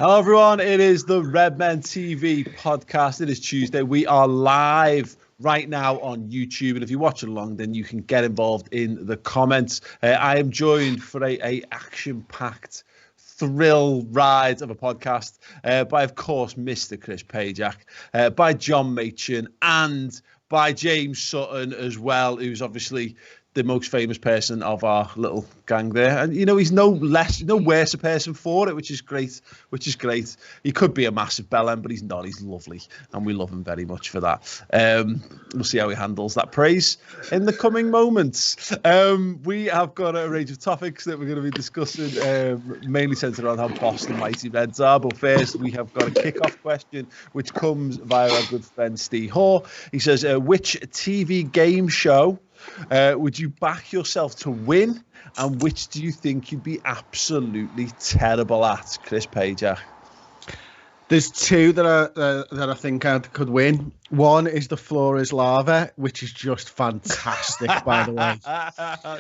Hello, everyone. It is the Redmen TV podcast. It is Tuesday. We are live right now on YouTube. And if you're watching along, then you can get involved in the comments. I am joined for a action-packed thrill ride of a podcast by, of course, Mr. Chris Pajak, by John Machin, and by James Sutton as well, who's obviously the most famous person of our little gang there. And, you know, he's no worse a person for it, which is great. He could be a massive bellend, but he's not. He's lovely, and we love him very much for that. We'll see how he handles that praise in the coming moments. We have got a range of topics that we're going to be discussing, mainly centered around how boss the mighty Reds are. But first, we have got a kick-off question, which comes via our good friend Steve Hoare. He says, which TV game show would you back yourself to win, and which do you think you'd be absolutely terrible at, Chris Pajak? There's two that I think I could win. One is The Floor is Lava, which is just fantastic, by the way.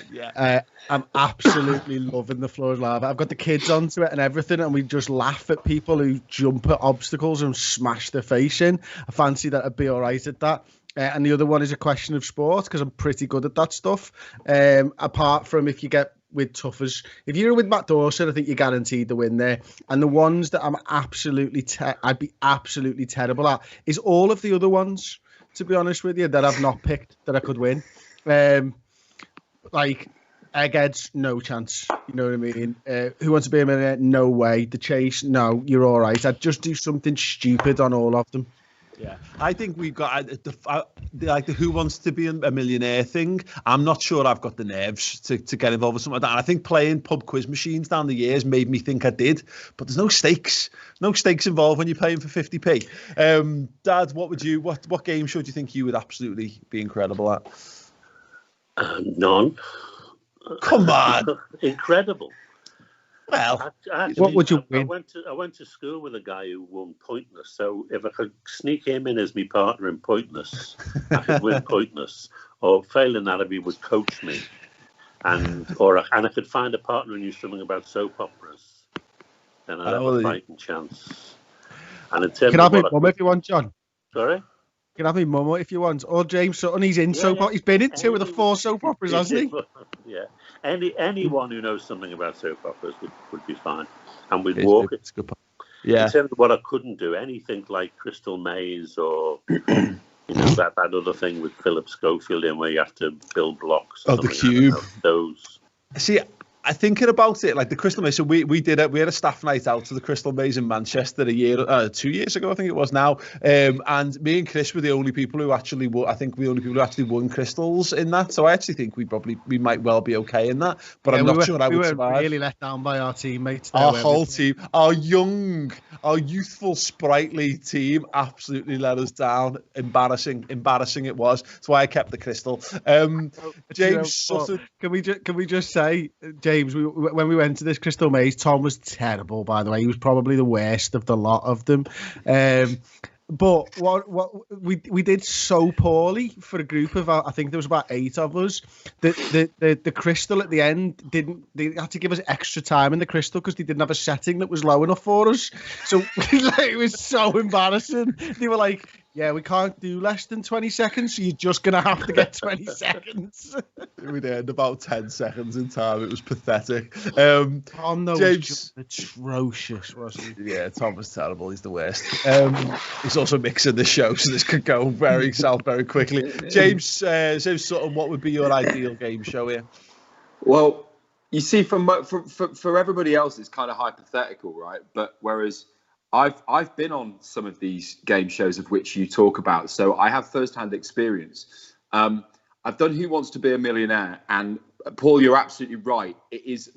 Yeah. I'm absolutely loving The Floor is Lava. I've got the kids onto it and everything, and we just laugh at people who jump at obstacles and smash their face in. I fancy that I'd be all right at that. And the other one is a question of sport, because I'm pretty good at that stuff. Apart from if you get with toughers, if you're with Matt Dawson, I think you're guaranteed the win there. And the ones that I'm I'd be absolutely terrible at is all of the other ones, to be honest with you, that I've not picked that I could win. Like Eggheads, no chance. You know what I mean? Who Wants to Be a Millionaire? No way. The Chase, no, you're all right. I'd just do something stupid on all of them. Yeah, I think we've got like the Who Wants to Be a Millionaire thing. I'm not sure I've got the nerves to get involved with something like that. And I think playing pub quiz machines down the years made me think I did, but there's no stakes involved when you're paying for 50p. Dad, what game show do you think you would absolutely be incredible at? None. Come on. Incredible. Well, what would you win? I went to school with a guy who won Pointless, so if I could sneak him in as my partner in Pointless, I could win Pointless. Or failing that, if he would coach me, and I could find a partner who knew something about soap operas, then I'd have a fighting chance. And in terms can I have my mum if you want, John? Sorry? You can have my mum if you want. Or James Sutton, he's in soap operas. He's been in two of the 4 soap operas, hasn't he? Yeah. Anyone who knows something about soap operas would be fine. And we'd walk it. Yeah. In terms of what I couldn't do, anything like Crystal Maze or that other thing with Philip Schofield in where you have to build blocks. Oh, the cube. Those. See, I'm thinking about it, like the Crystal Maze. So we had a staff night out to the Crystal Maze in Manchester 2 years ago, I think it was now. And me and Chris were the only people who actually won crystals in that. So I actually think we might well be okay in that. But I'm not sure I would survive. We were really let down by our teammates. Our whole team, our youthful, sprightly team, absolutely let us down. Embarrassing it was. That's why I kept the crystal. James Sutton. Can we just say, James, when we went to this Crystal Maze, Tom was terrible, by the way. He was probably the worst of the lot of them. But what we did so poorly for a group of, I think there was about 8 of us, the crystal at the end they had to give us extra time in the crystal because they didn't have a setting that was low enough for us. So it was so embarrassing. They were like, yeah, we can't do less than 20 seconds, so you're just going to have to get 20 seconds. We'd end about 10 seconds in time. It was pathetic. Tom, though, James, was just atrocious, wasn't he? Yeah, Tom was terrible. He's the worst. He's also mixing the show, so this could go very south very quickly. James Sutton, what would be your ideal game show here? Well, you see, for everybody else, it's kind of hypothetical, right? But whereas I've been on some of these game shows of which you talk about, so I have first-hand experience. I've done Who Wants to Be a Millionaire, and Paul, you're absolutely right. It's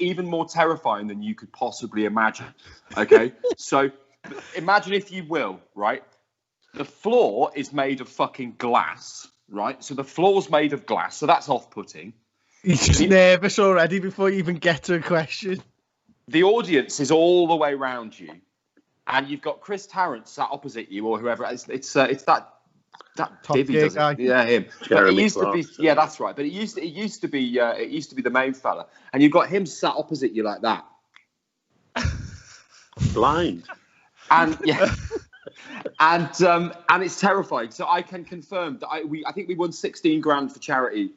even more terrifying than you could possibly imagine. Okay, so imagine, if you will, right? The floor is made of fucking glass, right? So the floor's made of glass, so that's off-putting. He's just nervous already before you even get to a question. The audience is all the way around you, and you've got Chris Tarrant sat opposite you, or whoever. It's that divvy, does it? Yeah, him. But it used to be, yeah, that's right. But it used to be the main fella, and you've got him sat opposite you like that. blind. And yeah, and it's terrifying. So I can confirm that I think we won 16 grand for charity.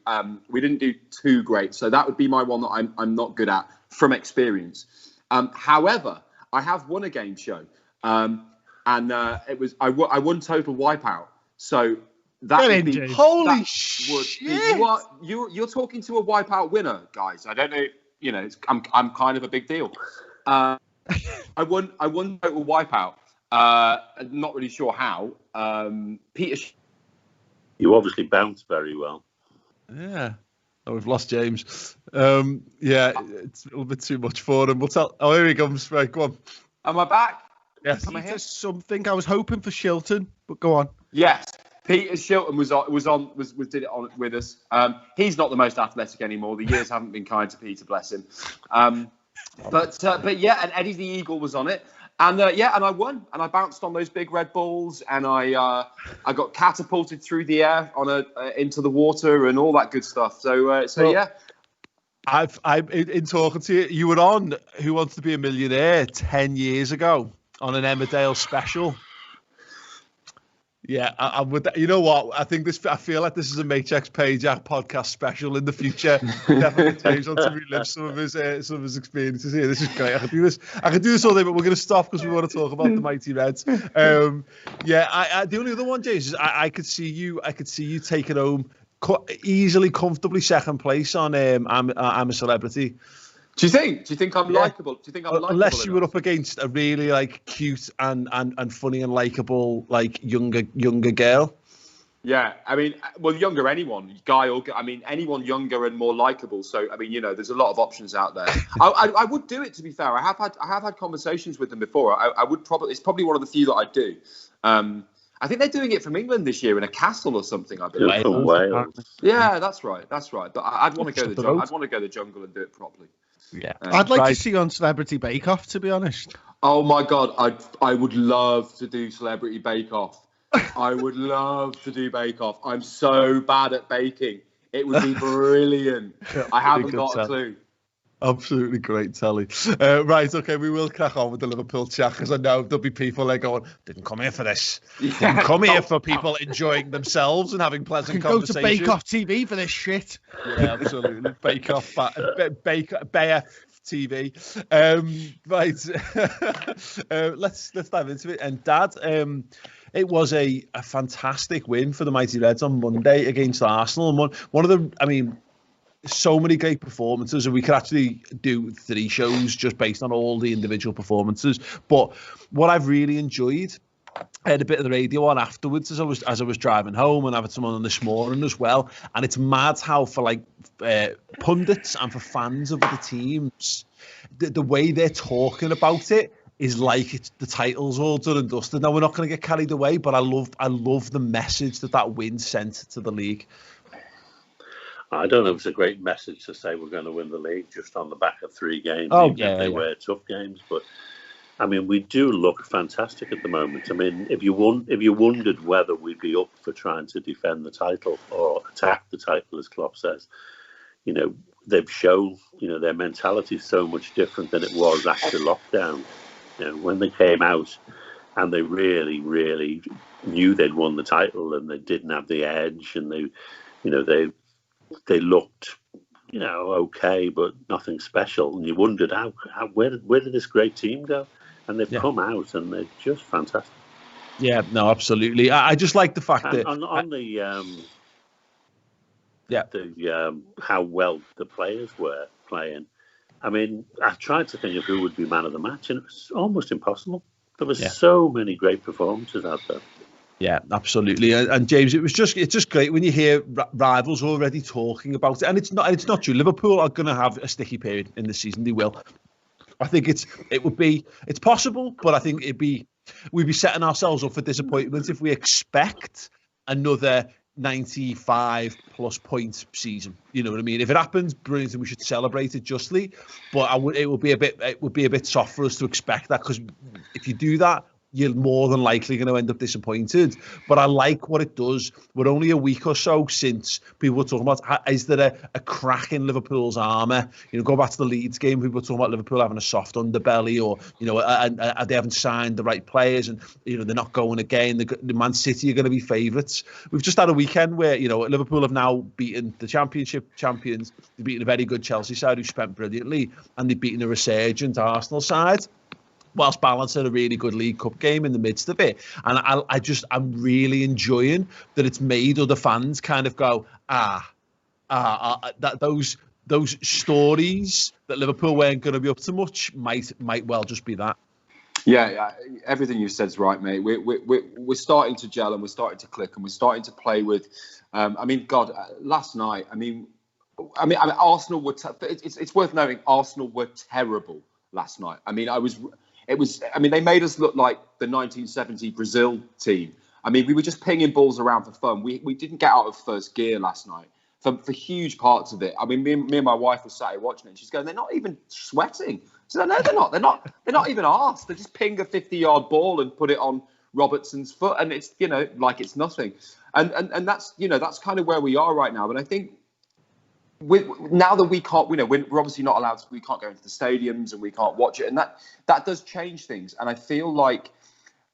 We didn't do too great, so that would be my one that I'm not good at from experience. However, I have won a game show, and it was I won Total Wipeout. So that would be holy shit! You're talking to a Wipeout winner, guys. I don't know. You know, I'm kind of a big deal. I won Total Wipeout. Not really sure how. Peter, you obviously bounced very well. Yeah. Oh, we've lost James. Yeah, it's a little bit too much for him. We'll tell. Oh, here he comes. Right, go on. Am I back? Yes. Am I here? Something. I was hoping for Shilton, but go on. Yes. Peter Shilton did it on with us. He's not the most athletic anymore. The years haven't been kind to Peter, bless him. But yeah, and Eddie the Eagle was on it. And and I won, and I bounced on those big red balls, and I got catapulted through the air into the water and all that good stuff. So yeah. I'm in talking to you. You were on Who Wants to Be a Millionaire 10 years ago on an Emmerdale special. Yeah, I would. You know what? I feel like this is a Matrix Page podcast special in the future. Definitely James wants to relive some of his experiences here. This is great. I could do this all day, but we're going to stop because we want to talk about the Mighty Reds. Yeah, the only other one, James, is I could see you taking home easily, comfortably second place on I'm a Celebrity. Do you think I'm likable? Do you think I'm likable? Unless you were up against a really like cute and funny and likable like younger girl. Yeah, I mean, well, younger anyone, guy or anyone younger and more likable. So I mean, there's a lot of options out there. I would do it, to be fair. I have had conversations with them before. I would it's probably one of the few that I do. I think they're doing it from England this year in a castle or something, I believe. Wales. Yeah, that's right. But I'd want to go the jungle and do it properly. Yeah, I'd like to see you on Celebrity Bake Off, to be honest. Oh my God, I would love to do Celebrity Bake Off. I would love to do Bake Off. I'm so bad at baking. It would be brilliant. I haven't got a clue. Absolutely great telly. Right, okay, we will crack on with the Liverpool chat because I know there'll be people there going, didn't come here for this. Didn't come here for people enjoying themselves and having pleasant conversations. Go to Bake Off TV for this shit. Yeah, absolutely. Bake Off, Bayer TV. Right, let's dive into it. And Dad, it was a fantastic win for the Mighty Reds on Monday against Arsenal. And one of the, so many great performances, and we could actually do 3 shows just based on all the individual performances. But what I've really enjoyed, I had a bit of the radio on afterwards as I was driving home, and I had someone on this morning as well. And it's mad how for like pundits and for fans of the teams, the way they're talking about it is like the title's all done and dusted. Now we're not going to get carried away, but I love the message that win sent to the league. I don't know if it's a great message to say we're going to win the league just on the back of 3 games. Oh, even if they were tough games, but we do look fantastic at the moment. If you wondered whether we'd be up for trying to defend the title or attack the title, as Klopp says, they've shown their mentality is so much different than it was after lockdown. When they came out and they really, really knew they'd won the title and they didn't have the edge, and they looked, okay, but nothing special. And you wondered where did this great team go? And they've come out and they're just fantastic. Yeah, no, absolutely. I just like the fact that on how well the players were playing. I tried to think of who would be man of the match, and it was almost impossible. There were so many great performances out there. Yeah, absolutely. And James, it's just great when you hear rivals already talking about it. And it's not true. Liverpool are going to have a sticky period in the season. They will. I think it's possible, but I think we'd be setting ourselves up for disappointment if we expect another 95 plus point season. You know what I mean? If it happens, brilliant, and we should celebrate it justly. But it would be a bit soft for us to expect that, because if you do that, you're more than likely going to end up disappointed. But I like what it does. We're only a week or so since people were talking about, is there a crack in Liverpool's armour? Go back to the Leeds game, people were talking about Liverpool having a soft underbelly, or, and they haven't signed the right players, and, they're not going again. The Man City are going to be favourites. We've just had a weekend where, Liverpool have now beaten the Championship champions. They've beaten a very good Chelsea side who spent brilliantly, and they've beaten a resurgent Arsenal side, whilst balancing a really good League Cup game in the midst of it. And I'm really enjoying that it's made other fans kind of go, that those stories that Liverpool weren't going to be up to much might well just be that. Yeah, everything you said is right, mate. We're starting to gel, and we're starting to click, and we're starting to play with. Last night, Arsenal were. It's worth noting, Arsenal were terrible last night. They made us look like the 1970 Brazil team. We were just pinging balls around for fun. We didn't get out of first gear last night for huge parts of it. Me and my wife were sat here watching it, and she's going, "They're not even sweating." So no, they're not. They're not even arsed. They just ping a 50-yard ball and put it on Robertson's foot, and it's like it's nothing. And that's that's kind of where we are right now. But I think now that we can't, we're obviously not allowed. We can't go into the stadiums and we can't watch it, and that does change things. And I feel like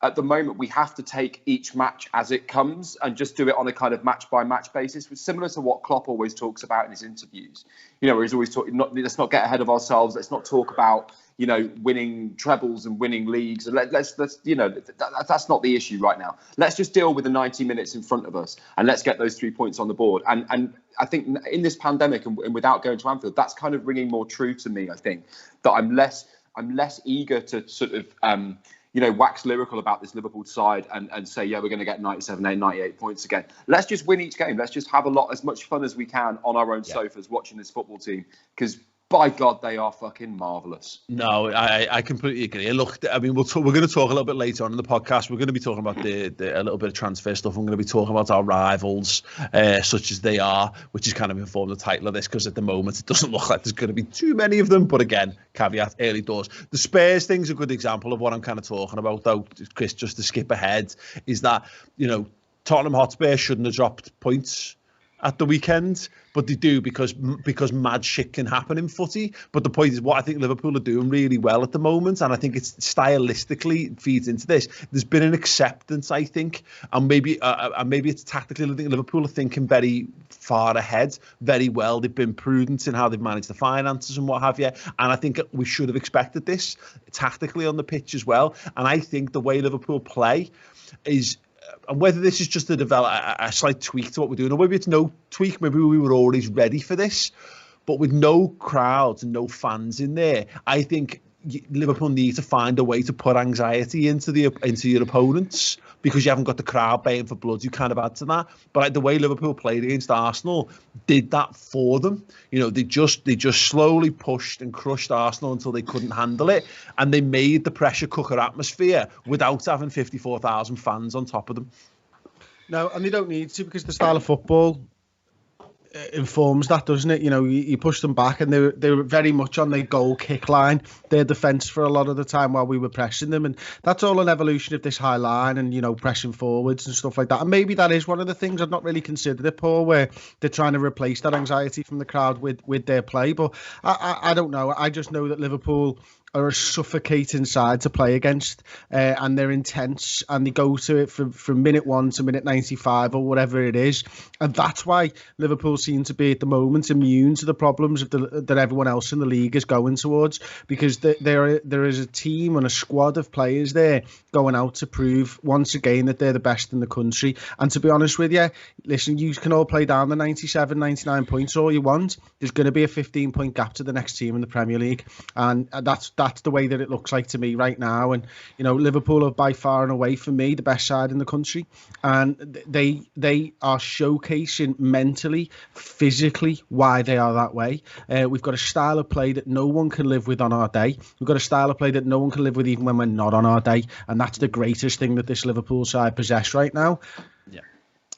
at the moment we have to take each match as it comes and just do it on a kind of match by match basis, which is similar to what Klopp always talks about in his interviews. Where he's always talking, let's not get ahead of ourselves. Let's not talk about winning trebles and winning leagues. And let's that's not the issue right now. Let's just deal with the 90 minutes in front of us and let's get those 3 points on the board. And I think in this pandemic and without going to Anfield, that's kind of ringing more true to me. I think that I'm less eager to sort of wax lyrical about this Liverpool side and say, we're going to get 97, 98 points again. Let's just win each game. Let's just have as much fun as we can on our own sofas watching this football team, because by God, they are fucking marvellous. No, I completely agree. Look, we're going to talk a little bit later on in the podcast. We're going to be talking about a little bit of transfer stuff. I'm going to be talking about our rivals, such as they are, which is kind of informed the title of this, because at the moment it doesn't look like there's going to be too many of them. But again, caveat, early doors. The Spurs thing's a good example of what I'm kind of talking about, though, Chris, just to skip ahead, is that, Tottenham Hotspur shouldn't have dropped points at the weekend, but they do because mad shit can happen in footy. But the point is, what I think Liverpool are doing really well at the moment, and I think it's stylistically feeds into this. There's been an acceptance, I think, and maybe it's tactically. I think Liverpool are thinking very far ahead, very well. They've been prudent in how they've managed the finances and what have you. And I think we should have expected this tactically on the pitch as well. And I think the way Liverpool play is. And whether this is just a slight tweak to what we're doing, or maybe it's no tweak, maybe we were always ready for this, but with no crowds and no fans in there, I think Liverpool need to find a way to put anxiety into your opponents, because you haven't got the crowd baying for blood. You kind of add to that. But the way Liverpool played against Arsenal did that for them. They just slowly pushed and crushed Arsenal until they couldn't handle it, and they made the pressure cooker atmosphere without having 54,000 fans on top of them. No, and they don't need to, because the style of football informs that, doesn't it? You push them back, and they were very much on their goal kick line, their defence for a lot of the time while we were pressing them, and that's all an evolution of this high line and pressing forwards and stuff like that. And maybe that is one of the things I've not really considered it, Paul, where they're trying to replace that anxiety from the crowd with their play. But I don't know. I just know that Liverpool are a suffocating side to play against, and they're intense, and they go to it from minute 1 to minute 95 or whatever it is, and that's why Liverpool seem to be at the moment immune to the problems that everyone else in the league is going towards, because there is a team and a squad of players there going out to prove once again that they're the best in the country. And to be honest with you, listen, you can all play down the 97, 99 points all you want. There's going to be a 15-point gap to the next team in the Premier League, and that's the way that it looks like to me right now. And Liverpool are by far and away, for me, the best side in the country, and they are showcasing mentally, physically, why they are that way. We've got a style of play that no one can live with on our day. We've got a style of play that no one can live with even when we're not on our day, and that's the greatest thing that this Liverpool side possess right now. Yeah,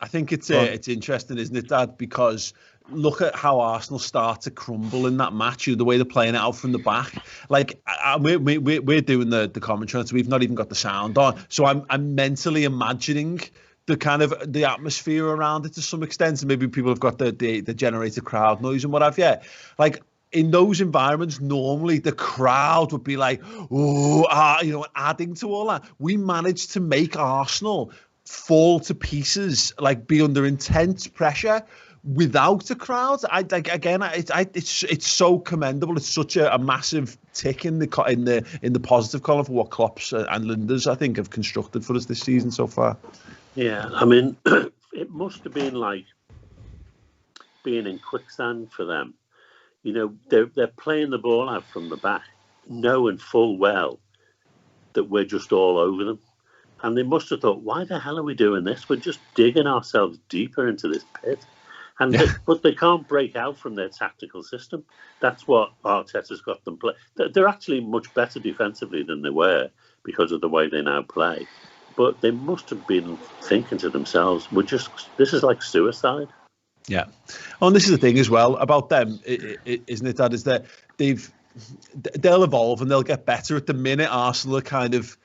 I think it's interesting, isn't it, Dad? Because look at how Arsenal start to crumble in that match, the way they're playing it out from the back. Like we're doing the commentary, so we've not even got the sound on. So I'm mentally imagining the kind of the atmosphere around it to some extent, and maybe people have got the generated crowd noise and what have you. Like in those environments, normally the crowd would be like, adding to all that. We managed to make Arsenal fall to pieces, like be under intense pressure without a crowd. It's so commendable. It's such a massive tick in the positive column for what Klopp's and Linda's, I think, have constructed for us this season so far. Yeah, I mean, it must have been like being in quicksand for them. You know, they're playing the ball out from the back, knowing full well that we're just all over them. And they must have thought, why the hell are we doing this? We're just digging ourselves deeper into this pit. But they can't break out from their tactical system. That's what Arteta's got them play. They're actually much better defensively than they were because of the way they now play. But they must have been thinking to themselves, this is like suicide. Yeah. Oh, and this is the thing as well about them, isn't it, Dad, is that they'll evolve and they'll get better. At the minute, Arsenal are kind of...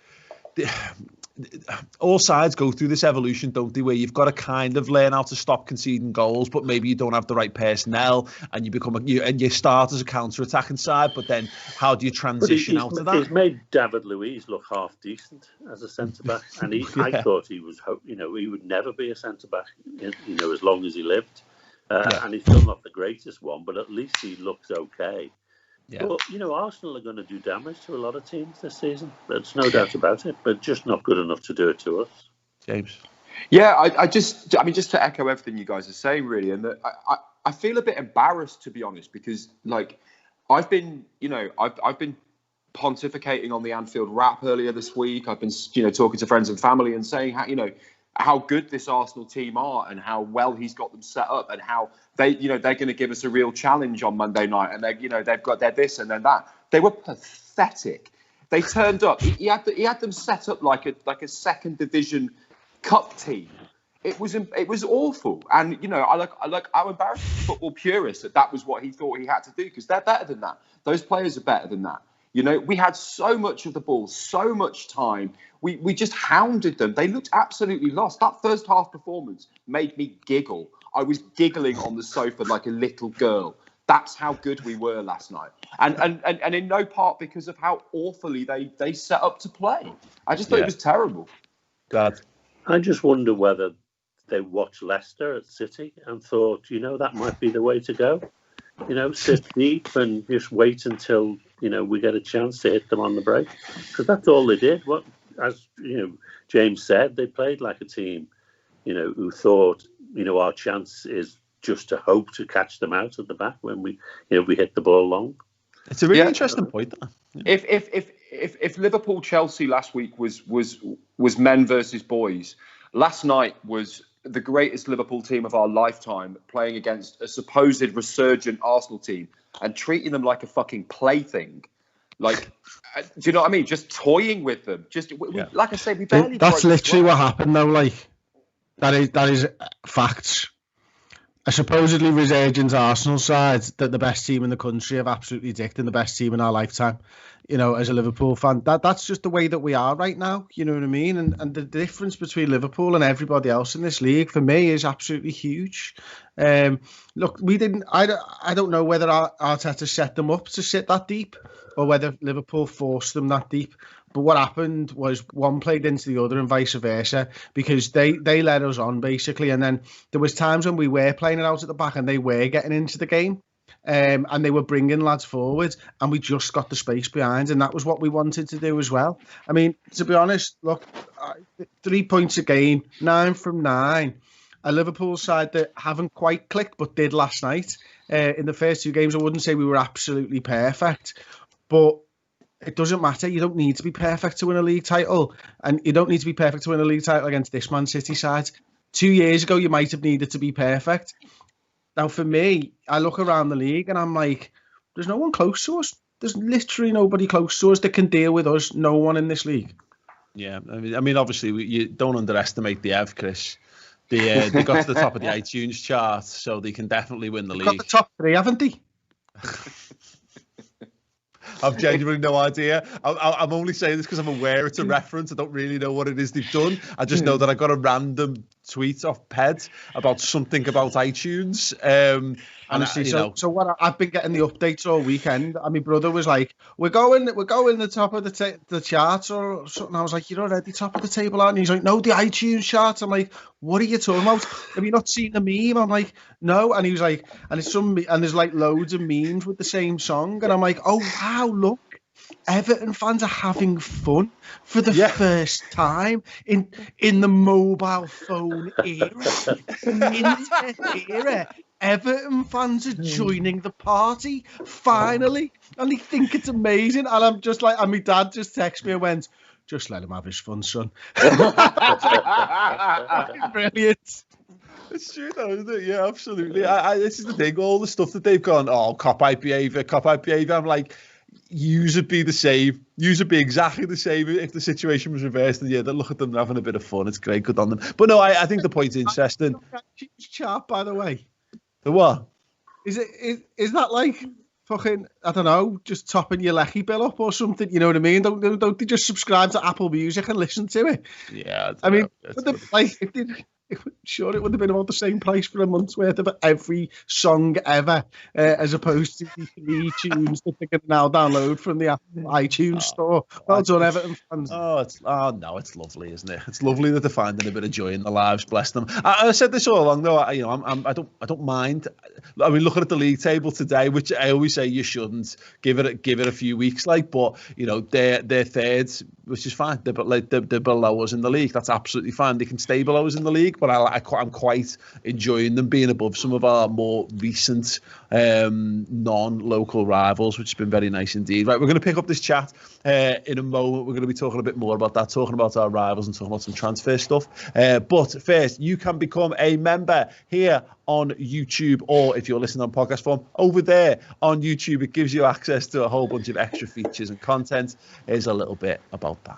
all sides go through this evolution, don't they, where you've got to kind of learn how to stop conceding goals, but maybe you don't have the right personnel, and you start as a counter-attacking side, but then how do you transition out of that? He's made David Luiz look half decent as a centre-back, and I thought he was, he would never be a centre-back, as long as he lived. And he's still not the greatest one, but at least he looks okay. Yeah. But, Arsenal are going to do damage to a lot of teams this season. There's no doubt about it, but just not good enough to do it to us. James? Yeah, I mean, just to echo everything you guys are saying, really, and I feel a bit embarrassed, to be honest, because, like, I've been pontificating on the Anfield Wrap earlier this week. I've been, talking to friends and family and saying how good this Arsenal team are and how well he's got them set up and how they're going to give us a real challenge on Monday night, and they've got their this and then that. They were pathetic. They turned up. He had them set up like a second division cup team. It was awful, and I'm embarrassed as a football purist that was what he thought he had to do, because they're better than that. Those players are better than that. We had so much of the ball, so much time. We just hounded them. They looked absolutely lost. That first half performance made me giggle. I was giggling on the sofa like a little girl. That's how good we were last night. And in no part because of how awfully they set up to play. I just thought it was terrible. God. I just wonder whether they watched Leicester at City and thought, that might be the way to go. Sit deep and just wait until, we get a chance to hit them on the break. Because that's all they did. As James said, they played like a team, who thought, our chance is just to hope to catch them out at the back when we hit the ball long. It's a really interesting point. Yeah. If Liverpool Chelsea last week was men versus boys, last night was the greatest Liverpool team of our lifetime playing against a supposed resurgent Arsenal team and treating them like a fucking plaything. Like, do you know what I mean? Just toying with them. Like I said, we barely. That's literally what happened, though. Like, that is facts. A supposedly resurgent Arsenal side that the best team in the country have absolutely dicked and the best team in our lifetime. As a Liverpool fan, that's just the way that we are right now. You know what I mean? And the difference between Liverpool and everybody else in this league, for me, is absolutely huge. Look, we didn't. I don't know whether Arteta set them up to sit that deep or whether Liverpool forced them that deep. But what happened was one played into the other and vice versa, because they led us on, basically. And then there was times when we were playing it out at the back and they were getting into the game. And they were bringing lads forward, and we just got the space behind, and that was what we wanted to do as well. I mean, to be honest, look, 3 points a game, 9 from 9. A Liverpool side that haven't quite clicked, but did last night. In the first 2 games, I wouldn't say we were absolutely perfect, but it doesn't matter. You don't need to be perfect to win a league title, and you don't need to be perfect to win a league title against this Man City side. 2 years ago, you might have needed to be perfect. Now, for me, I look around the league and I'm like, there's no one close to us. There's literally nobody close to us that can deal with us. No one in this league. Yeah, I mean, obviously, you don't underestimate the Ev, Chris. They got to the top of the iTunes chart, so they can definitely win the league. Got the top 3, haven't they? I've genuinely no idea. I'm only saying this because I'm aware it's a reference. I don't really know what it is they've done. I just know that I got a random tweet off Ped about something about iTunes. Honestly, so what I've been getting the updates all weekend, and my brother was like, "We're going the top of the charts or something." I was like, "You're already top of the table, aren't you?" He's like, "No, the iTunes charts." I'm like, "What are you talking about? Have you not seen the meme?" I'm like, "No," and he was like, "And there's like loads of memes with the same song," and I'm like, "Oh wow, look." Everton fans are having fun for the first time in the mobile phone era, internet era. Everton fans are joining the party finally, and they think it's amazing. And I'm just like, and my dad just texted me and went, "Just let him have his fun, son." Brilliant. It's true, though, isn't it? Yeah, absolutely. This is the thing. All the stuff that they've gone, cop-out behaviour. I'm like, use would be the same. Use would be exactly the same if the situation was reversed. And yeah, they look at them having a bit of fun. It's great, good on them. But no, I think the point's interesting. Chart, by the way. The what? Is that like fucking, I don't know, just topping your Lecky bill up or something? You know what I mean? Don't they just subscribe to Apple Music and listen to it? Yeah. I mean, sure, it would have been about the same price for a month's worth of every song ever, as opposed to the 3 tunes that they can now download from the iTunes store. Well done, Everton fans. It's lovely, isn't it? It's lovely that they're finding a bit of joy in their lives. Bless them. I said this all along, though. I don't mind. I mean, looking at the league table today, which I always say you shouldn't give it a few weeks, but they're third, which is fine. They're below us in the league. That's absolutely fine. They can stay below us in the league, but I'm quite enjoying them being above some of our more recent non-local rivals, which has been very nice indeed. Right, we're going to pick up this chat in a moment. We're going to be talking a bit more about that, talking about our rivals and talking about some transfer stuff. But first, you can become a member here on YouTube, or if you're listening on podcast form, over there on YouTube. It gives you access to a whole bunch of extra features and content. Here's a little bit about that.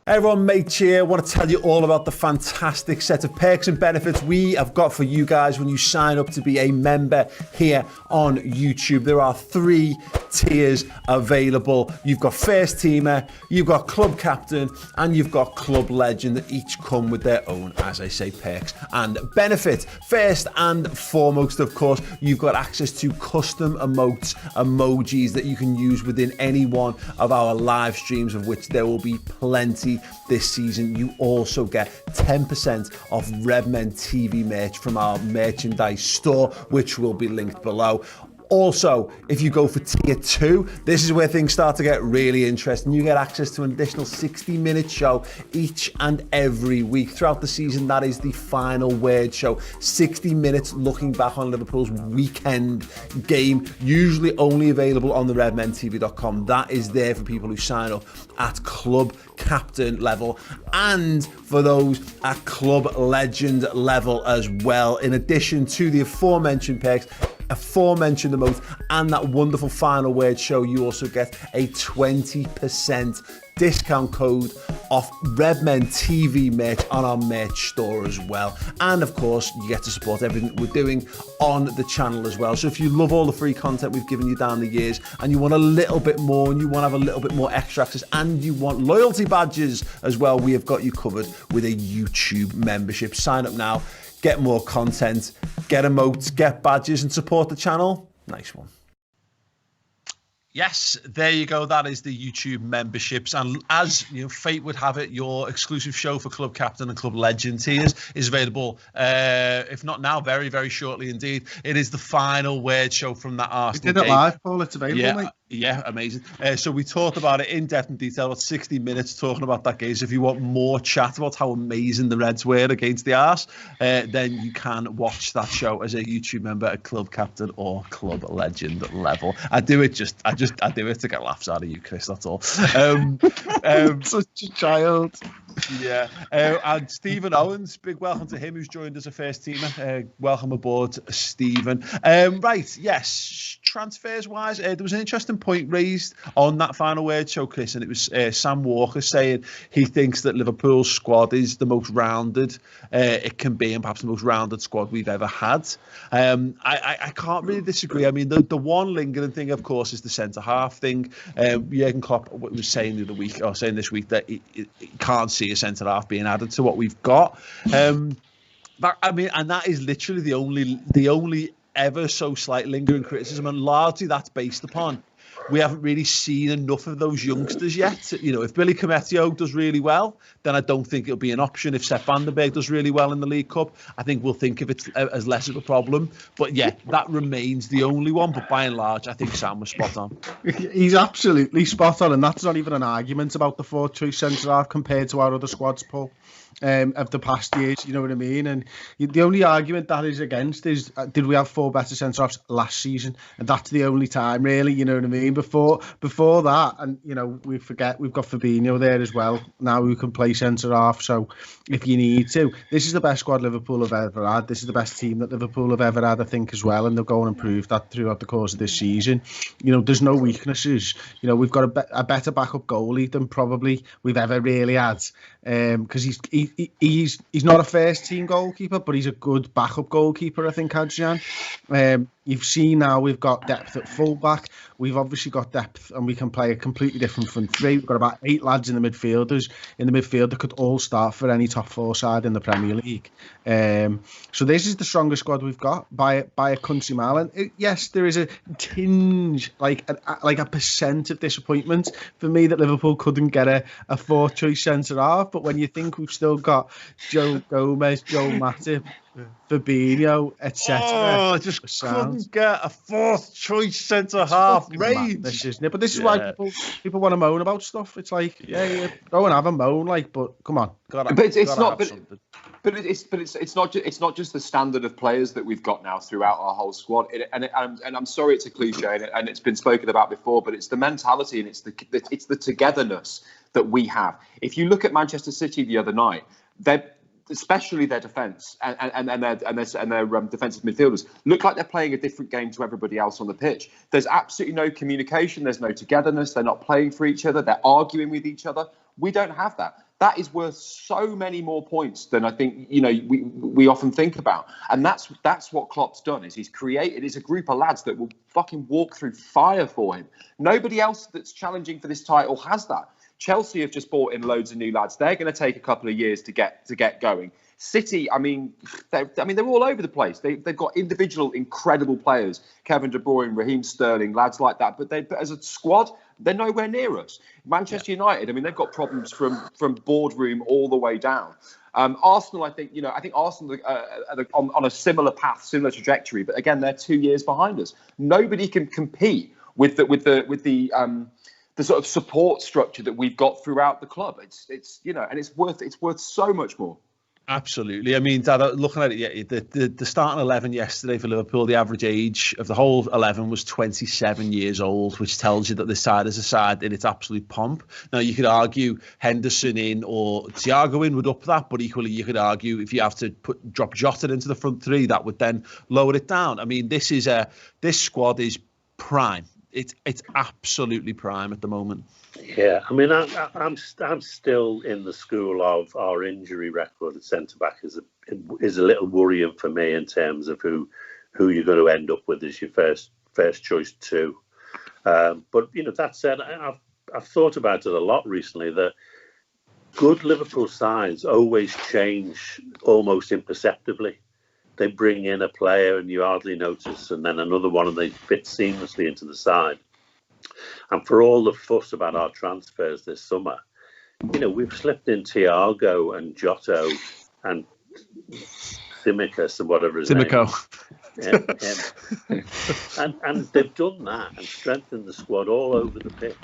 Hey everyone, mate here. I want to tell you all about the fantastic set of perks and benefits we have got for you guys when you sign up to be a member here on YouTube. There are 3 tiers available. You've got first teamer, you've got club captain, and you've got club legend that each come with their own, as I say, perks and benefits. First and foremost, of course, you've got access to custom emojis that you can use within any one of our live streams, of which there will be plenty this season. You also get 10% off Redmen TV merch from our merchandise store, which will be linked below. Also, if you go for tier 2, this is where things start to get really interesting. You get access to an additional 60-minute show each and every week throughout the season. That is the final word show. 60 minutes looking back on Liverpool's weekend game, usually only available on the redmentv.com. That is there for people who sign up at club captain level and for those at club legend level as well. In addition to the aforementioned perks, aforementioned emotes, and that wonderful final word show, you also get a 20% discount code off Redmen TV merch on our merch store as well. And of course, you get to support everything we're doing on the channel as well. So if you love all the free content we've given you down the years and you want a little bit more and you want to have a little bit more extra access and you want loyalty badges as well, we have got you covered with a YouTube membership. Sign up now. Get more content, get emotes, get badges, and support the channel. Nice one. Yes, there you go. That is the YouTube memberships. And as fate would have it, your exclusive show for Club Captain and Club Legend tiers is available, if not now, very, very shortly indeed. It is the final word show from that Arsenal game. We did it live, Paul. It's available, mate. Yeah, amazing. So we talked about it in depth and detail, about 60 minutes talking about that game. So if you want more chat about how amazing the Reds were against the Arse, then you can watch that show as a YouTube member at Club Captain or Club Legend level. I do it to get laughs out of you, Chris. That's all. Such a child. Yeah, and Stephen Owens, big welcome to him who's joined as a first teamer. Welcome aboard, Stephen. Right, yes, transfers wise, there was an interesting point raised on that final word show, Chris, and it was Sam Walker saying he thinks that Liverpool's squad is the most rounded it can be, and perhaps the most rounded squad we've ever had. I can't really disagree. I mean, the one lingering thing, of course, is the centre half thing. Jurgen Klopp was saying the other week, or saying this week, that he can't see a centre half being added to what we've got. But I mean, and that is literally the only ever so slight lingering criticism, and largely that's based upon we haven't really seen enough of those youngsters yet. You know, if Billy Cometio does really well, then I don't think it'll be an option. If Sepp van der Berg does really well in the League Cup, I think we'll think of it as less of a problem. But yeah, that remains the only one. But by and large, I think Sam was spot on. He's absolutely spot on, and that's not even an argument about the fourth choice centre half compared to our other squads, Paul. Of the past years, you know what I mean? And the only argument that is against is, did we have 4 better centre-halves last season? And that's the only time, really, you know what I mean? Before that, and, you know, we forget we've got Fabinho there as well, now who can play centre-half. So if you need to, this is the best squad Liverpool have ever had. This is the best team that Liverpool have ever had, I think, as well. And they'll go and improve that throughout the course of this season. You know, there's no weaknesses. You know, we've got a better backup goalie than probably we've ever really had. Because he's not a first team goalkeeper, but he's a good backup goalkeeper, I think, Adrian. You've seen now we've got depth at fullback. We've obviously got depth, and we can play a completely different front three. We've got about 8 lads in the midfield that could all start for any top 4 side in the Premier League. So this is the strongest squad we've got by a country mile. And yes, there is a tinge, like a percent of disappointment for me that Liverpool couldn't get a 4th choice centre half. But when you think we've still got Joe Gomez, Joe Matip, Fabinho, etc. Oh, just couldn't get a 4th choice centre half range. This isn't it? But this is why people want to moan about stuff. It's like, yeah, go and have a moan, like, but come on. It's not just the standard of players that we've got now throughout our whole squad. And I'm sorry, it's a cliche, and it's been spoken about before, but it's the mentality and it's the togetherness that we have. If you look at Manchester City the other night, especially their defence and their defensive midfielders look like they're playing a different game to everybody else on the pitch. There's absolutely no communication. There's no togetherness. They're not playing for each other. They're arguing with each other. We don't have that. That is worth so many more points than I think, you know, we often think about. And that's what Klopp's done, is he's created a group of lads that will fucking walk through fire for him. Nobody else that's challenging for this title has that. Chelsea have just brought in loads of new lads. They're going to take a couple of years to get going. City, they're all over the place. They've got individual incredible players, Kevin De Bruyne, Raheem Sterling, lads like that. But as a squad, they're nowhere near us. Manchester United, they've got problems from boardroom all the way down. Arsenal, I think Arsenal are on a similar path, similar trajectory. But again, they're 2 years behind us. Nobody can compete with the sort of support structure that we've got throughout the club. It's worth so much more. Absolutely. I mean, Dad, looking at it, the starting 11 yesterday for Liverpool, the average age of the whole 11 was 27 years old, which tells you that this side is a side in its absolute pomp. Now, you could argue Henderson in or Thiago in would up that, but equally you could argue if you have to drop Jota into the front 3, that would then lower it down. I mean, this squad is prime. It's absolutely prime at the moment. Yeah, I'm still in the school of our injury record at centre back is a little worrying for me in terms of who you're going to end up with as your first choice too. But that said, I've thought about it a lot recently. That good Liverpool sides always change almost imperceptibly. They bring in a player and you hardly notice, and then another one, and they fit seamlessly into the side. And for all the fuss about our transfers this summer, we've slipped in Thiago and Jota and Tsimikas and whatever his name is. And they've done that and strengthened the squad all over the pitch.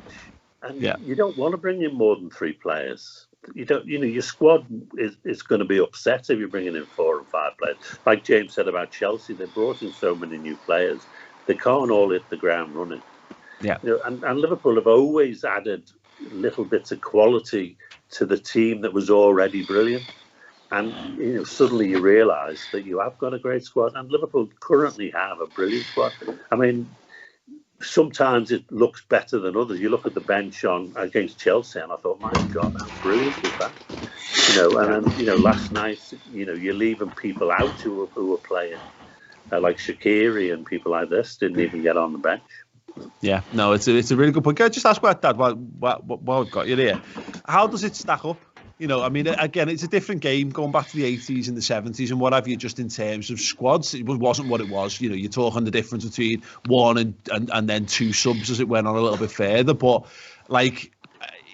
And you don't want to bring in more than 3 players. Your squad is going to be upset if you're bringing in 4 and 5 players. Like James said about Chelsea, they brought in so many new players, they can't all hit the ground running. Yeah. And Liverpool have always added little bits of quality to the team that was already brilliant. And suddenly you realise that you have got a great squad, and Liverpool currently have a brilliant squad. I mean, sometimes it looks better than others. You look at the bench against Chelsea, and I thought, my God, how brilliant was that? And then last night, you're leaving people out who were playing, like Shaqiri and people like this didn't even get on the bench. Yeah, no, it's a really good point. Can I just ask about that while we've got you there? How does it stack up? I mean, again, it's a different game going back to the 80s and the 70s and what have you, just in terms of squads. It wasn't what it was. You're talking the difference between one and then two subs as it went on a little bit further. But, like,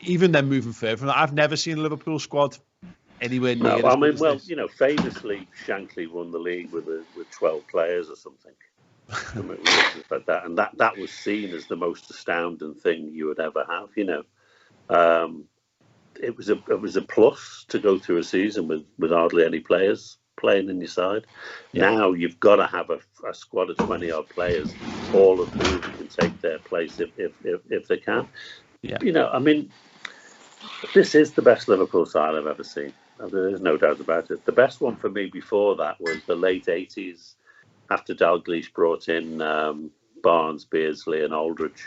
even then moving further from that, I've never seen a Liverpool squad anywhere near. No, I mean, well, famously, Shankly won the league with 12 players or something. Like that, and that was seen as the most astounding thing you would ever have. It was a plus to go through a season with hardly any players playing in your side. Yeah. Now you've got to have a squad of 20-odd players, all of whom can take their place if they can. Yeah. I mean, this is the best Liverpool side I've ever seen. There's no doubt about it. The best one for me before that was the late 80s, after Dalglish brought in Barnes, Beardsley and Aldridge.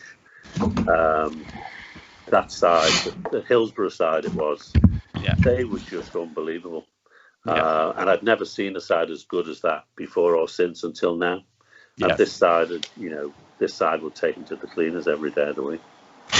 That side, the Hillsborough side it was, they were just unbelievable. And I'd never seen a side as good as that before or since until now. And this side, will take them to the cleaners every day of the week.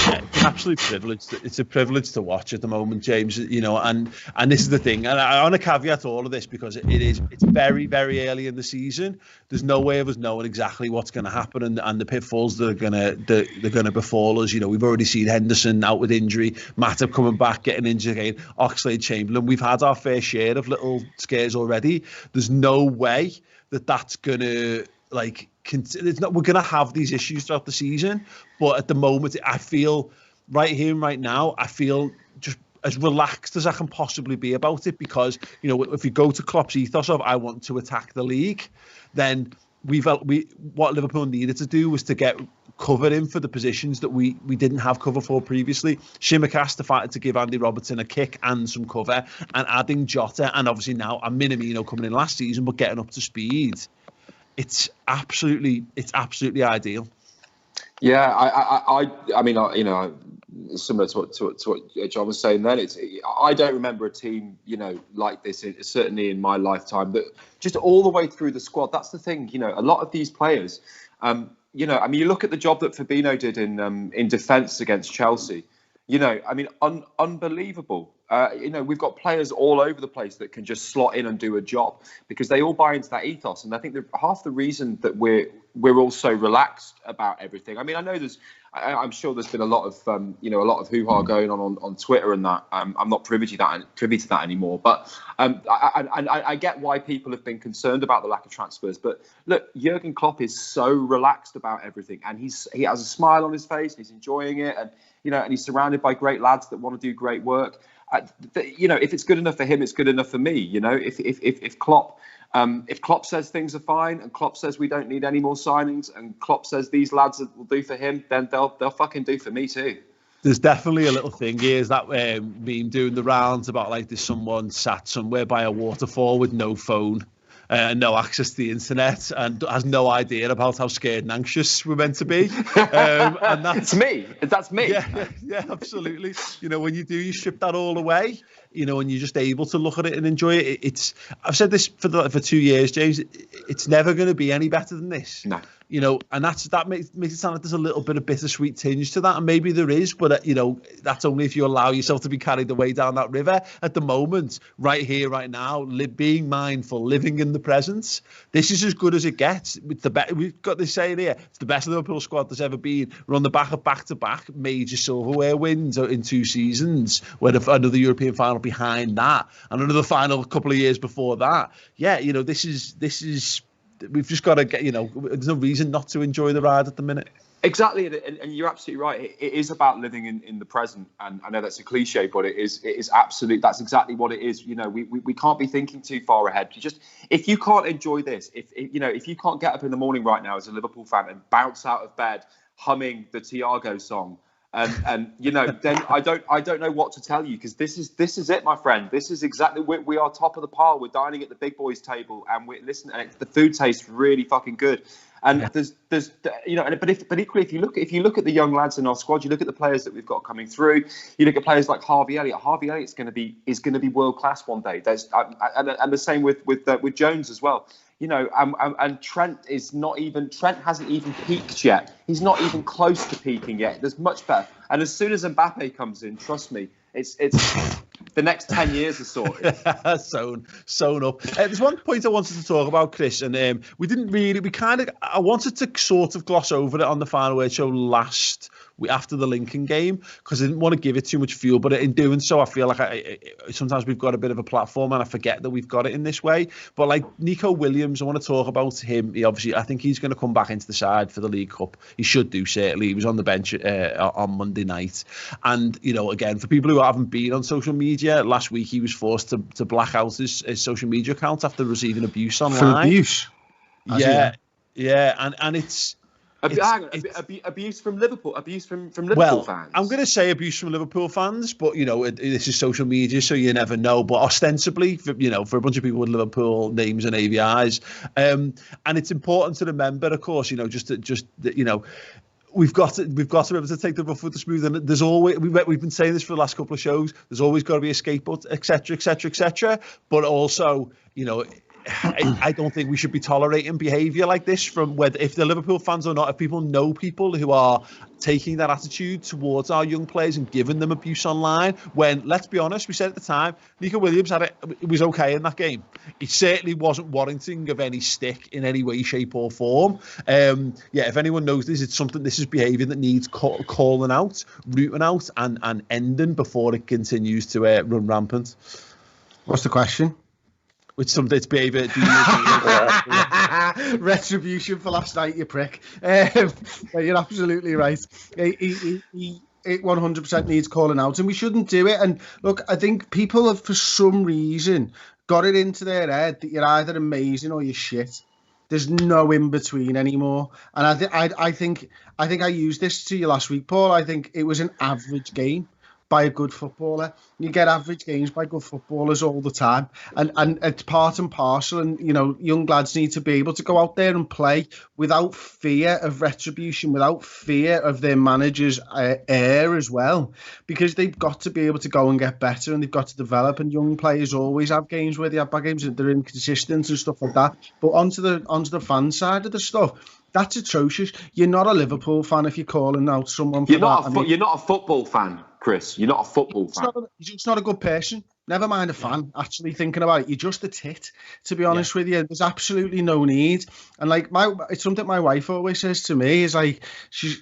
Yeah, it's an absolute privilege. It's a privilege to watch at the moment, James. And this is the thing. And I want to caveat all of this because it's very, very early in the season. There's no way of us knowing exactly what's going to happen and the pitfalls that are going to befall us. We've already seen Henderson out with injury, Matip coming back, getting injured again, Oxlade-Chamberlain. We've had our fair share of little scares already. There's no way that's going to we're going to have these issues throughout the season, but at the moment I feel right here and right now I feel just as relaxed as I can possibly be about it, because if you go to Klopp's ethos of I want to attack the league, then what Liverpool needed to do was to get cover in for the positions that we didn't have cover for previously. Shimaka's decided to give Andy Robertson a kick and some cover, and adding Jota and obviously now a Minamino coming in last season but getting up to speed. It's absolutely ideal. Yeah, I mean, similar to what John was saying then. I don't remember a team, like this, certainly in my lifetime, that just all the way through the squad. That's the thing, a lot of these players, I mean, you look at the job that Fabinho did in defence against Chelsea. I mean, unbelievable. We've got players all over the place that can just slot in and do a job because they all buy into that ethos. And I think that half the reason that we're all so relaxed about everything. I mean, I know I'm sure there's been a lot of hoo-ha going on Twitter and that. I'm not privy to that anymore. But I get why people have been concerned about the lack of transfers. But look, Jurgen Klopp is so relaxed about everything, and he has a smile on his face. And he's enjoying it, and and he's surrounded by great lads that want to do great work. If it's good enough for him, it's good enough for me. If Klopp says things are fine, and Klopp says we don't need any more signings, and Klopp says these lads will do for him, then they'll fucking do for me too. There's definitely a little thing here. Is that meme doing the rounds about there's someone sat somewhere by a waterfall with no phone, no access to the internet, and has no idea about how scared and anxious we're meant to be. And that's me. That's me. Yeah, absolutely. When you strip that all away, and you're just able to look at it and enjoy it. I've said this for 2 years, James. It's never going to be any better than this. No. And that makes it sound like there's a little bit of bittersweet tinge to that, and maybe there is, but that's only if you allow yourself to be carried away down that river. At the moment, right here, right now, being mindful, living in the present, this is as good as it gets. We've got this saying here: it's the best Liverpool squad there's ever been. We're on the back of back-to-back major silverware wins in 2 seasons, with another European final behind that, and another final a couple of years before that. Yeah, this is. We've just got to get, there's no reason not to enjoy the ride at the minute. Exactly, and you're absolutely right. It is about living in the present, and I know that's a cliche, but it is absolute. That's exactly what it is. We can't be thinking too far ahead. If you can't enjoy this, if you can't get up in the morning right now as a Liverpool fan and bounce out of bed humming the Thiago song, and then I don't know what to tell you, because this is it, my friend. This is exactly, we are top of the pile. We're dining at the big boys table, and we're listening, and the food tastes really fucking good. And there's but equally, if you look at the young lads in our squad, you look at the players that we've got coming through, you look at players like Harvey Elliott. Harvey Elliott's going to be world class one day. And the same with Jones as well. And Trent hasn't even peaked yet. He's not even close to peaking yet. There's much better. And as soon as Mbappe comes in, trust me, it's the next 10 years are sorted. Sewn up. There's one point I wanted to talk about, Chris, and I wanted to sort of gloss over it on the Final Word show after the Lincoln game, because I didn't want to give it too much fuel, but in doing so, I feel like sometimes we've got a bit of a platform and I forget that we've got it in this way. But like Nico Williams, I want to talk about him. I think he's going to come back into the side for the League Cup. He should do, certainly. He was on the bench on Monday night. And, again, for people who haven't been on social media, last week he was forced to black out his social media account after receiving abuse online. For abuse? Yeah, and it's... Abuse from Liverpool. Abuse from Liverpool fans. I'm going to say abuse from Liverpool fans, but this is social media, so you never know. But ostensibly, for a bunch of people with Liverpool names and AVIs, and it's important to remember, of course, we've got to be able to take the rough with the smooth. And there's always we've been saying this for the last couple of shows. There's always got to be a scapegoat, etc., etc., etc. But also, I don't think we should be tolerating behaviour like this from whether if they're Liverpool fans or not. If people know people who are taking that attitude towards our young players and giving them abuse online, when, let's be honest, we said at the time, Nico Williams it was okay in that game. It certainly wasn't warranting of any stick in any way, shape or form. If anyone knows this, this is behaviour that needs calling out, rooting out and ending before it continues to run rampant. What's the question? Which it's behaviour. Retribution for last night, you prick. You're absolutely right. He 100% needs calling out, and we shouldn't do it. And look, I think people have, for some reason, got it into their head that you're either amazing or you're shit. There's no in between anymore. And I think I used this to you last week, Paul. I think it was an average game by a good footballer. You get average games by good footballers all the time, and it's part and parcel. And young lads need to be able to go out there and play without fear of retribution, without fear of their manager's air as well, because they've got to be able to go and get better, and they've got to develop. And young players always have games where they have bad games and they're inconsistent and stuff like that. But onto the fan side of the stuff, that's atrocious. You're not a Liverpool fan if you're calling out someone. You're not a football fan, Chris. You're not a football fan. You're just not a good person. Never mind a fan. Actually thinking about it, you're just a tit. To be honest with you, there's absolutely no need. And it's something my wife always says to me is like, she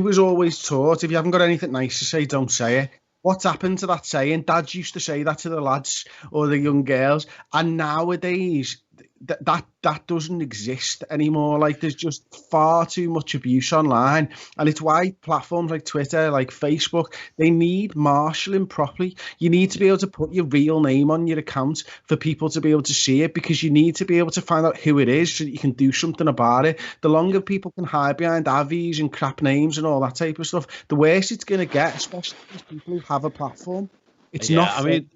was always taught, if you haven't got anything nice to say, don't say it. What's happened to that saying? Dads used to say that to the lads or the young girls, and nowadays that doesn't exist anymore. Like, there's just far too much abuse online, and it's why platforms like Twitter, like Facebook, they need marshalling properly. You need to be able to put your real name on your account for people to be able to see it, because you need to be able to find out who it is so that you can do something about it. The longer people can hide behind avies and crap names and all that type of stuff, the worse it's going to get, especially for people who have a platform. It's not. I mean,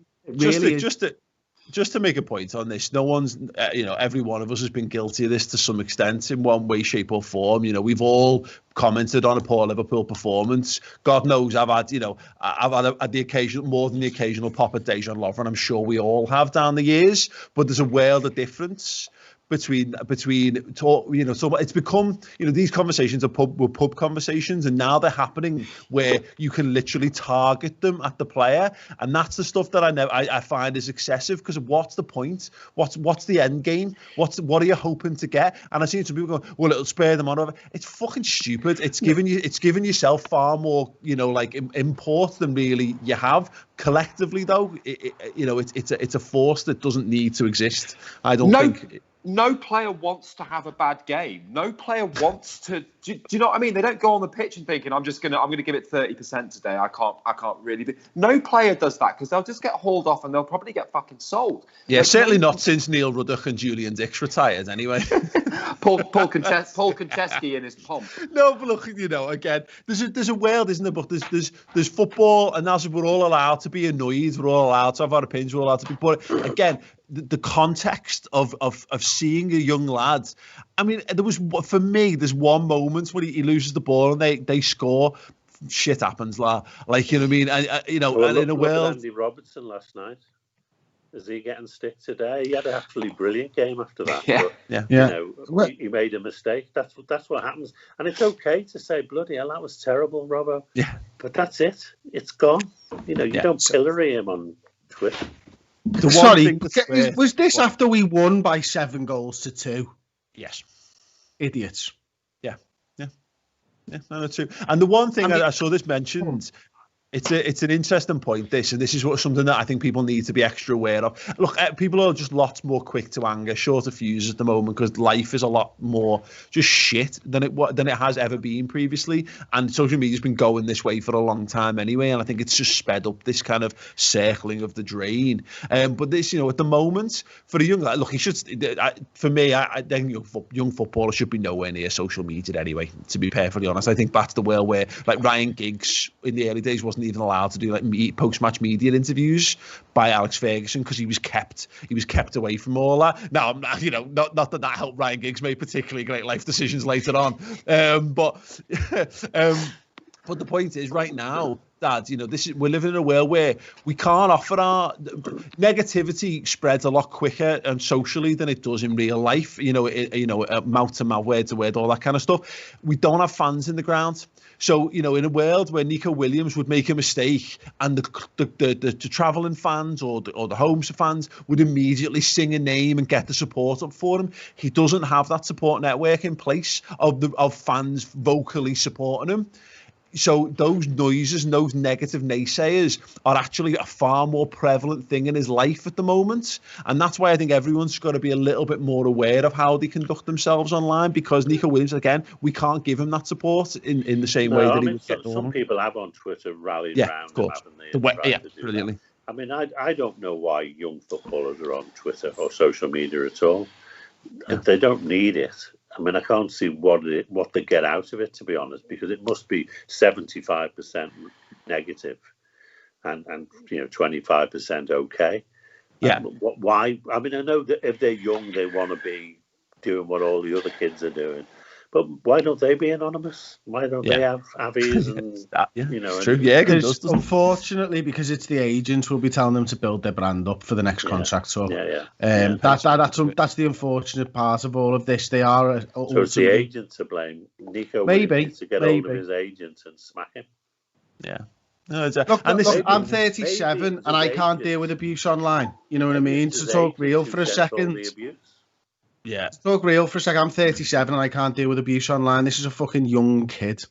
just to make a point on this, no one's, every one of us has been guilty of this to some extent in one way, shape or form. We've all commented on a poor Liverpool performance. God knows I've had the occasional, more than the occasional pop at Dejan Lovren. I'm sure we all have down the years, but there's a world of difference between talk, so it's become, these conversations are pub conversations, and now they're happening where you can literally target them at the player, and that's the stuff that I find is excessive, because what's the point? What's the end game? What are you hoping to get? And I see some people going, well, it'll spare them on. It's fucking stupid. It's giving yourself far more, import than really you have. Collectively, though, it's a force that doesn't need to exist. I don't think. no player wants to have a bad game. No player wants to. Do you know what I mean? They don't go on the pitch and thinking, I'm gonna give it 30% today. I can't really. No player does that because they'll just get hauled off and they'll probably get fucking sold. Yeah, like, certainly not since Neil Ruddock and Julian Dix retired. Anyway, Paul Konchesky in his pomp. No, but look, again, there's a world, isn't there? But there's football, and that's we're all allowed to be annoyed. We're all allowed to have our opinions. We're all allowed to be. But again, the context of seeing a young lad. I mean, there's one moment when he loses the ball and they score. Shit happens, like you know what I mean. And in a world, Andy Robertson last night. Is he getting stick today? He had an absolutely brilliant game after that. But, he made a mistake. That's what happens. And it's okay to say, bloody hell, that was terrible, Robbo. Yeah. But that's it. It's gone. You don't pillory him on Twitter. Sorry, was this after we won by 7-2? Yes. Idiots. Yeah. No, too. And the one thing I saw this mentioned, it's an interesting point, this is something that I think people need to be extra aware of. Look, people are just lots more quick to anger, shorter fuses at the moment because life is a lot more just shit than it has ever been previously. And social media's been going this way for a long time anyway, and I think it's just sped up this kind of circling of the drain. But this, at the moment, for a young lad, look, he should. For me, I think young footballers should be nowhere near social media anyway. To be perfectly honest, I think that's the world where, like, Ryan Giggs in the early days wasn't even allowed to do like post-match media interviews by Alex Ferguson because he was kept away from all that. Now, not that helped Ryan Giggs make particularly great life decisions later on, but the point is, right now, Dad, we're living in a world where we can't offer our negativity spreads a lot quicker and socially than it does in real life. Mouth to mouth, word to word, all that kind of stuff. We don't have fans in the ground. So, in a world where Nico Williams would make a mistake and the travelling fans or the home fans would immediately sing a name and get the support up for him, he doesn't have that support network in place of fans vocally supporting him. So those noises and those negative naysayers are actually a far more prevalent thing in his life at the moment. And that's why I think everyone's got to be a little bit more aware of how they conduct themselves online, because Nico Williams, again, we can't give him that support in the same way that he would get some people have on Twitter rallied around him, haven't they? Brilliantly. I mean, I don't know why young footballers are on Twitter or social media at all. Yeah. They don't need it. I mean, I can't see what they get out of it, to be honest, because it must be 75% negative and 25% okay. Yeah. Why? I mean, I know that if they're young, they want to be doing what all the other kids are doing. But why don't they be anonymous? Why don't they have Avies and It's true. Yeah, unfortunately, because it's the agents will be telling them to build their brand up for the next contract. So that's the unfortunate part of all of this. They are so it's the agent to blame. Nico needs to get hold of his agent and smack him. Yeah. No, look, I'm 37 and I can't deal with abuse online. You know what I mean? To talk real for a second. Yeah. To talk real for a second, I'm 37 and I can't deal with abuse online. This is a fucking young kid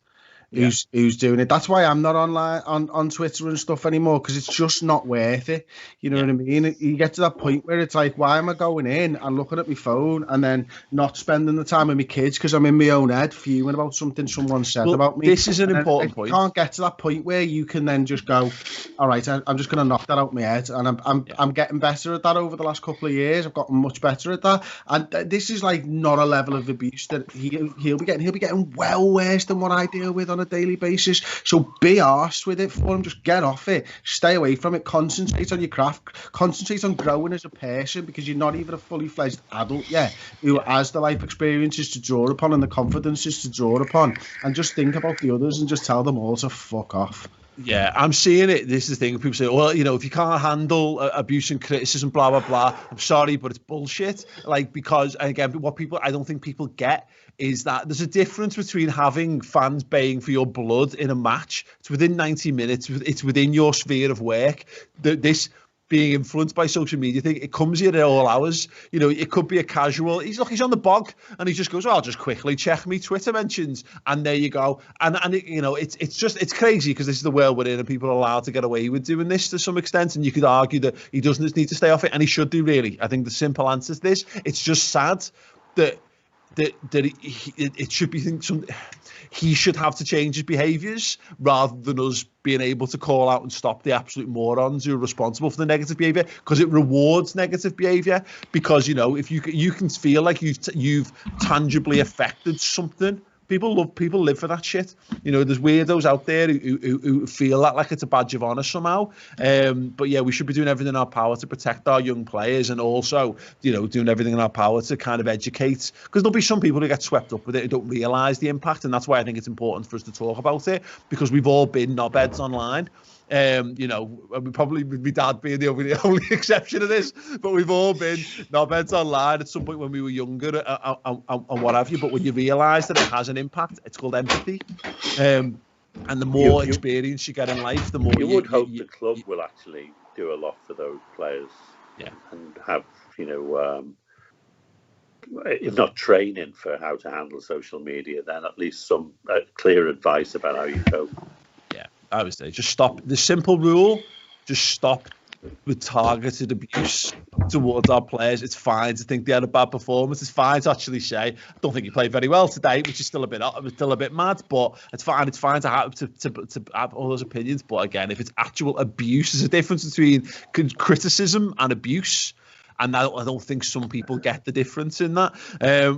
who's doing it. That's why I'm not online on Twitter and stuff anymore, because it's just not worth it. You know what I mean? You get to that point where it's like, why am I going in and looking at my phone and then not spending the time with my kids because I'm in my own head fuming about something someone said about me? This is an important point. You can't get to that point where you can then just go, all right, I'm just going to knock that out of my head. And I'm getting better at that over the last couple of years. I've gotten much better at that. And this is like not a level of abuse that he'll be getting. He'll be getting well worse than what I deal with on a daily basis. So be arsed with it for him. Just get off it. Stay away from it. Concentrate on your craft. Concentrate on growing as a person, because you're not even a fully fledged adult yet who has the life experiences to draw upon and the confidences to draw upon. And just think about the others and just tell them all to fuck off. Yeah, I'm seeing it. This is the thing. People say, well, if you can't handle abuse and criticism, blah, blah, blah, I'm sorry, but it's bullshit. Because, again, I don't think people get is that there's a difference between having fans baying for your blood in a match. It's within 90 minutes. It's within your sphere of work. being influenced by social media thing. It comes here at all hours. You know, it could be a casual. He's on the bog and he just goes, I'll just quickly check me Twitter mentions, and there you go. And it, you know, it's crazy because this is the world we're in, and people are allowed to get away with doing this to some extent. And you could argue that he doesn't need to stay off it, and he should do. Really, I think the simple answer to this. It's just sad that it should be he should have to change his behaviours rather than us being able to call out and stop the absolute morons who are responsible for the negative behaviour, because it rewards negative behaviour. Because, you know, if you can feel like you've tangibly affected something, people live for that shit. You know, there's weirdos out there who feel that like it's a badge of honour somehow. But yeah, we should be doing everything in our power to protect our young players, and also, you know, doing everything in our power to kind of educate, because there'll be some people who get swept up with it and don't realise the impact. And that's why I think it's important for us to talk about it, because we've all been knobheads online. You know, probably my dad being the only exception of this, but we've all been knobheads online at some point when we were younger and what have you. But when you realise that it has an impact, it's called empathy. And the more experience you get in life, the more you would hope the club will actually do a lot for those players. Yeah, and have, you know, if not training for how to handle social media, then at least some clear advice about how you cope. I would say just stop. The simple rule: just stop with targeted abuse towards our players. It's fine to think they had a bad performance. It's fine to actually say, I don't think you played very well today, which is still a bit mad. But it's fine. It's fine to have all those opinions. But again, if it's actual abuse, there's a difference between criticism and abuse. And I don't think some people get the difference in that.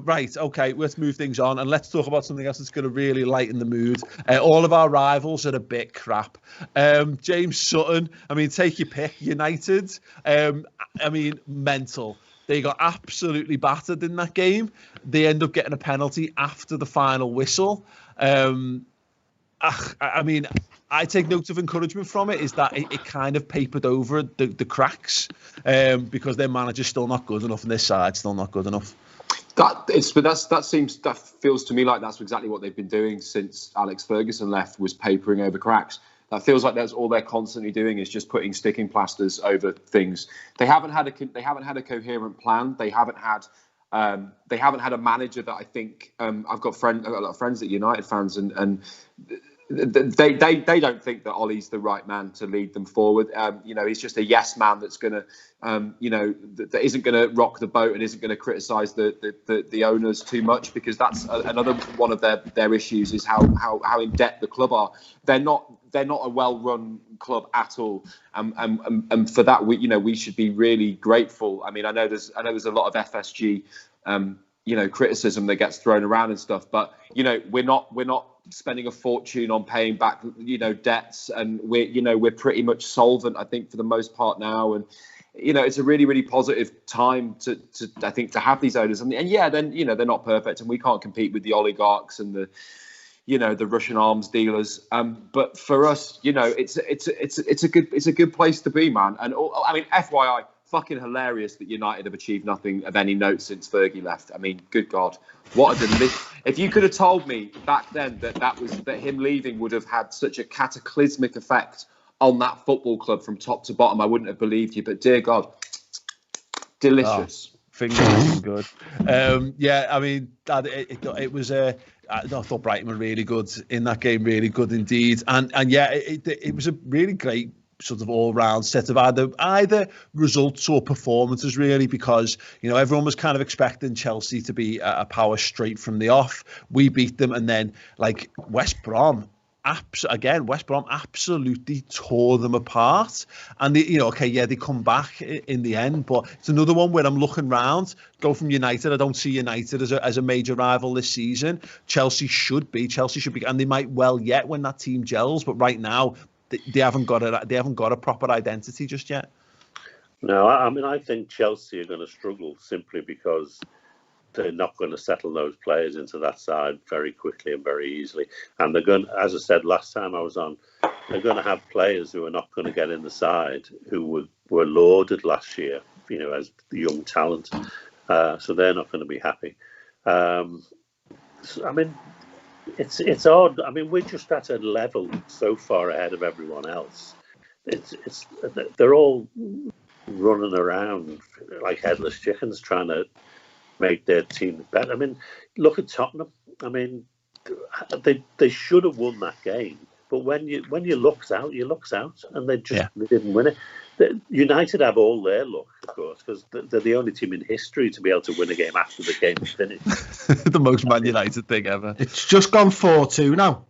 Right, okay, let's move things on, and let's talk about something else that's going to really lighten the mood. All of our rivals are a bit crap. James Sutton, I mean, take your pick. United, I mean, mental. They got absolutely battered in that game. They end up getting a penalty after the final whistle. I mean, I take note of encouragement from it, is that it kind of papered over the cracks, because their manager's still not good enough and their side's still not good enough. That feels to me like that's exactly what they've been doing since Alex Ferguson left, was papering over cracks. That feels like that's all they're constantly doing, is just putting sticking plasters over things. They haven't had a coherent plan. They haven't had a manager that I think I've got a lot of friends that are United fans, and they don't think that Ollie's the right man to lead them forward. You know, he's just a yes man that's going to, you know, that isn't going to rock the boat and isn't going to criticise the owners too much, because that's another one of their issues, is how in debt the club are. They're not a well-run club at all, and for that we should be really grateful. I mean, I know there's a lot of FSG criticism that gets thrown around and stuff, but you know, we're not spending a fortune on paying back debts, and we're pretty much solvent, I think, for the most part now. And it's a really, really positive time to I think, to have these owners. And yeah, then they're not perfect, and we can't compete with the oligarchs and the Russian arms dealers. But for us, it's a good place to be, man. And I mean, FYI, fucking hilarious that United have achieved nothing of any note since Fergie left. I mean, good God, what a if you could have told me back then that him leaving would have had such a cataclysmic effect on that football club from top to bottom, I wouldn't have believed you. But dear God, delicious. Fingers good. Yeah, I mean, it was I thought Brighton were really good in that game, really good indeed. And yeah, it was a really great sort of all-round set of either results or performances, really, because everyone was kind of expecting Chelsea to be a power straight from the off. We beat them, and then like West Brom absolutely tore them apart. And they come back in the end, but it's another one where I'm looking round, go from United. I don't see United as a major rival this season. Chelsea should be, and they might well yet when that team gels. But right now, they haven't got a proper identity just yet. No, I mean, I think Chelsea are going to struggle simply because they're not going to settle those players into that side very quickly and very easily. And they're going, as I said last time I was on, they're going to have players who are not going to get in the side who were lauded last year, as young talent. So they're not going to be happy. I mean, it's odd. I mean, we're just at a level so far ahead of everyone else it's they're all running around like headless chickens trying to make their team better. I mean, look at Tottenham. I mean, they should have won that game, but when you looks out, and they didn't win it. United have all their luck, of course, because they're the only team in history to be able to win a game after the game is finished. The most Man United thing ever. It's just gone 4-2 now.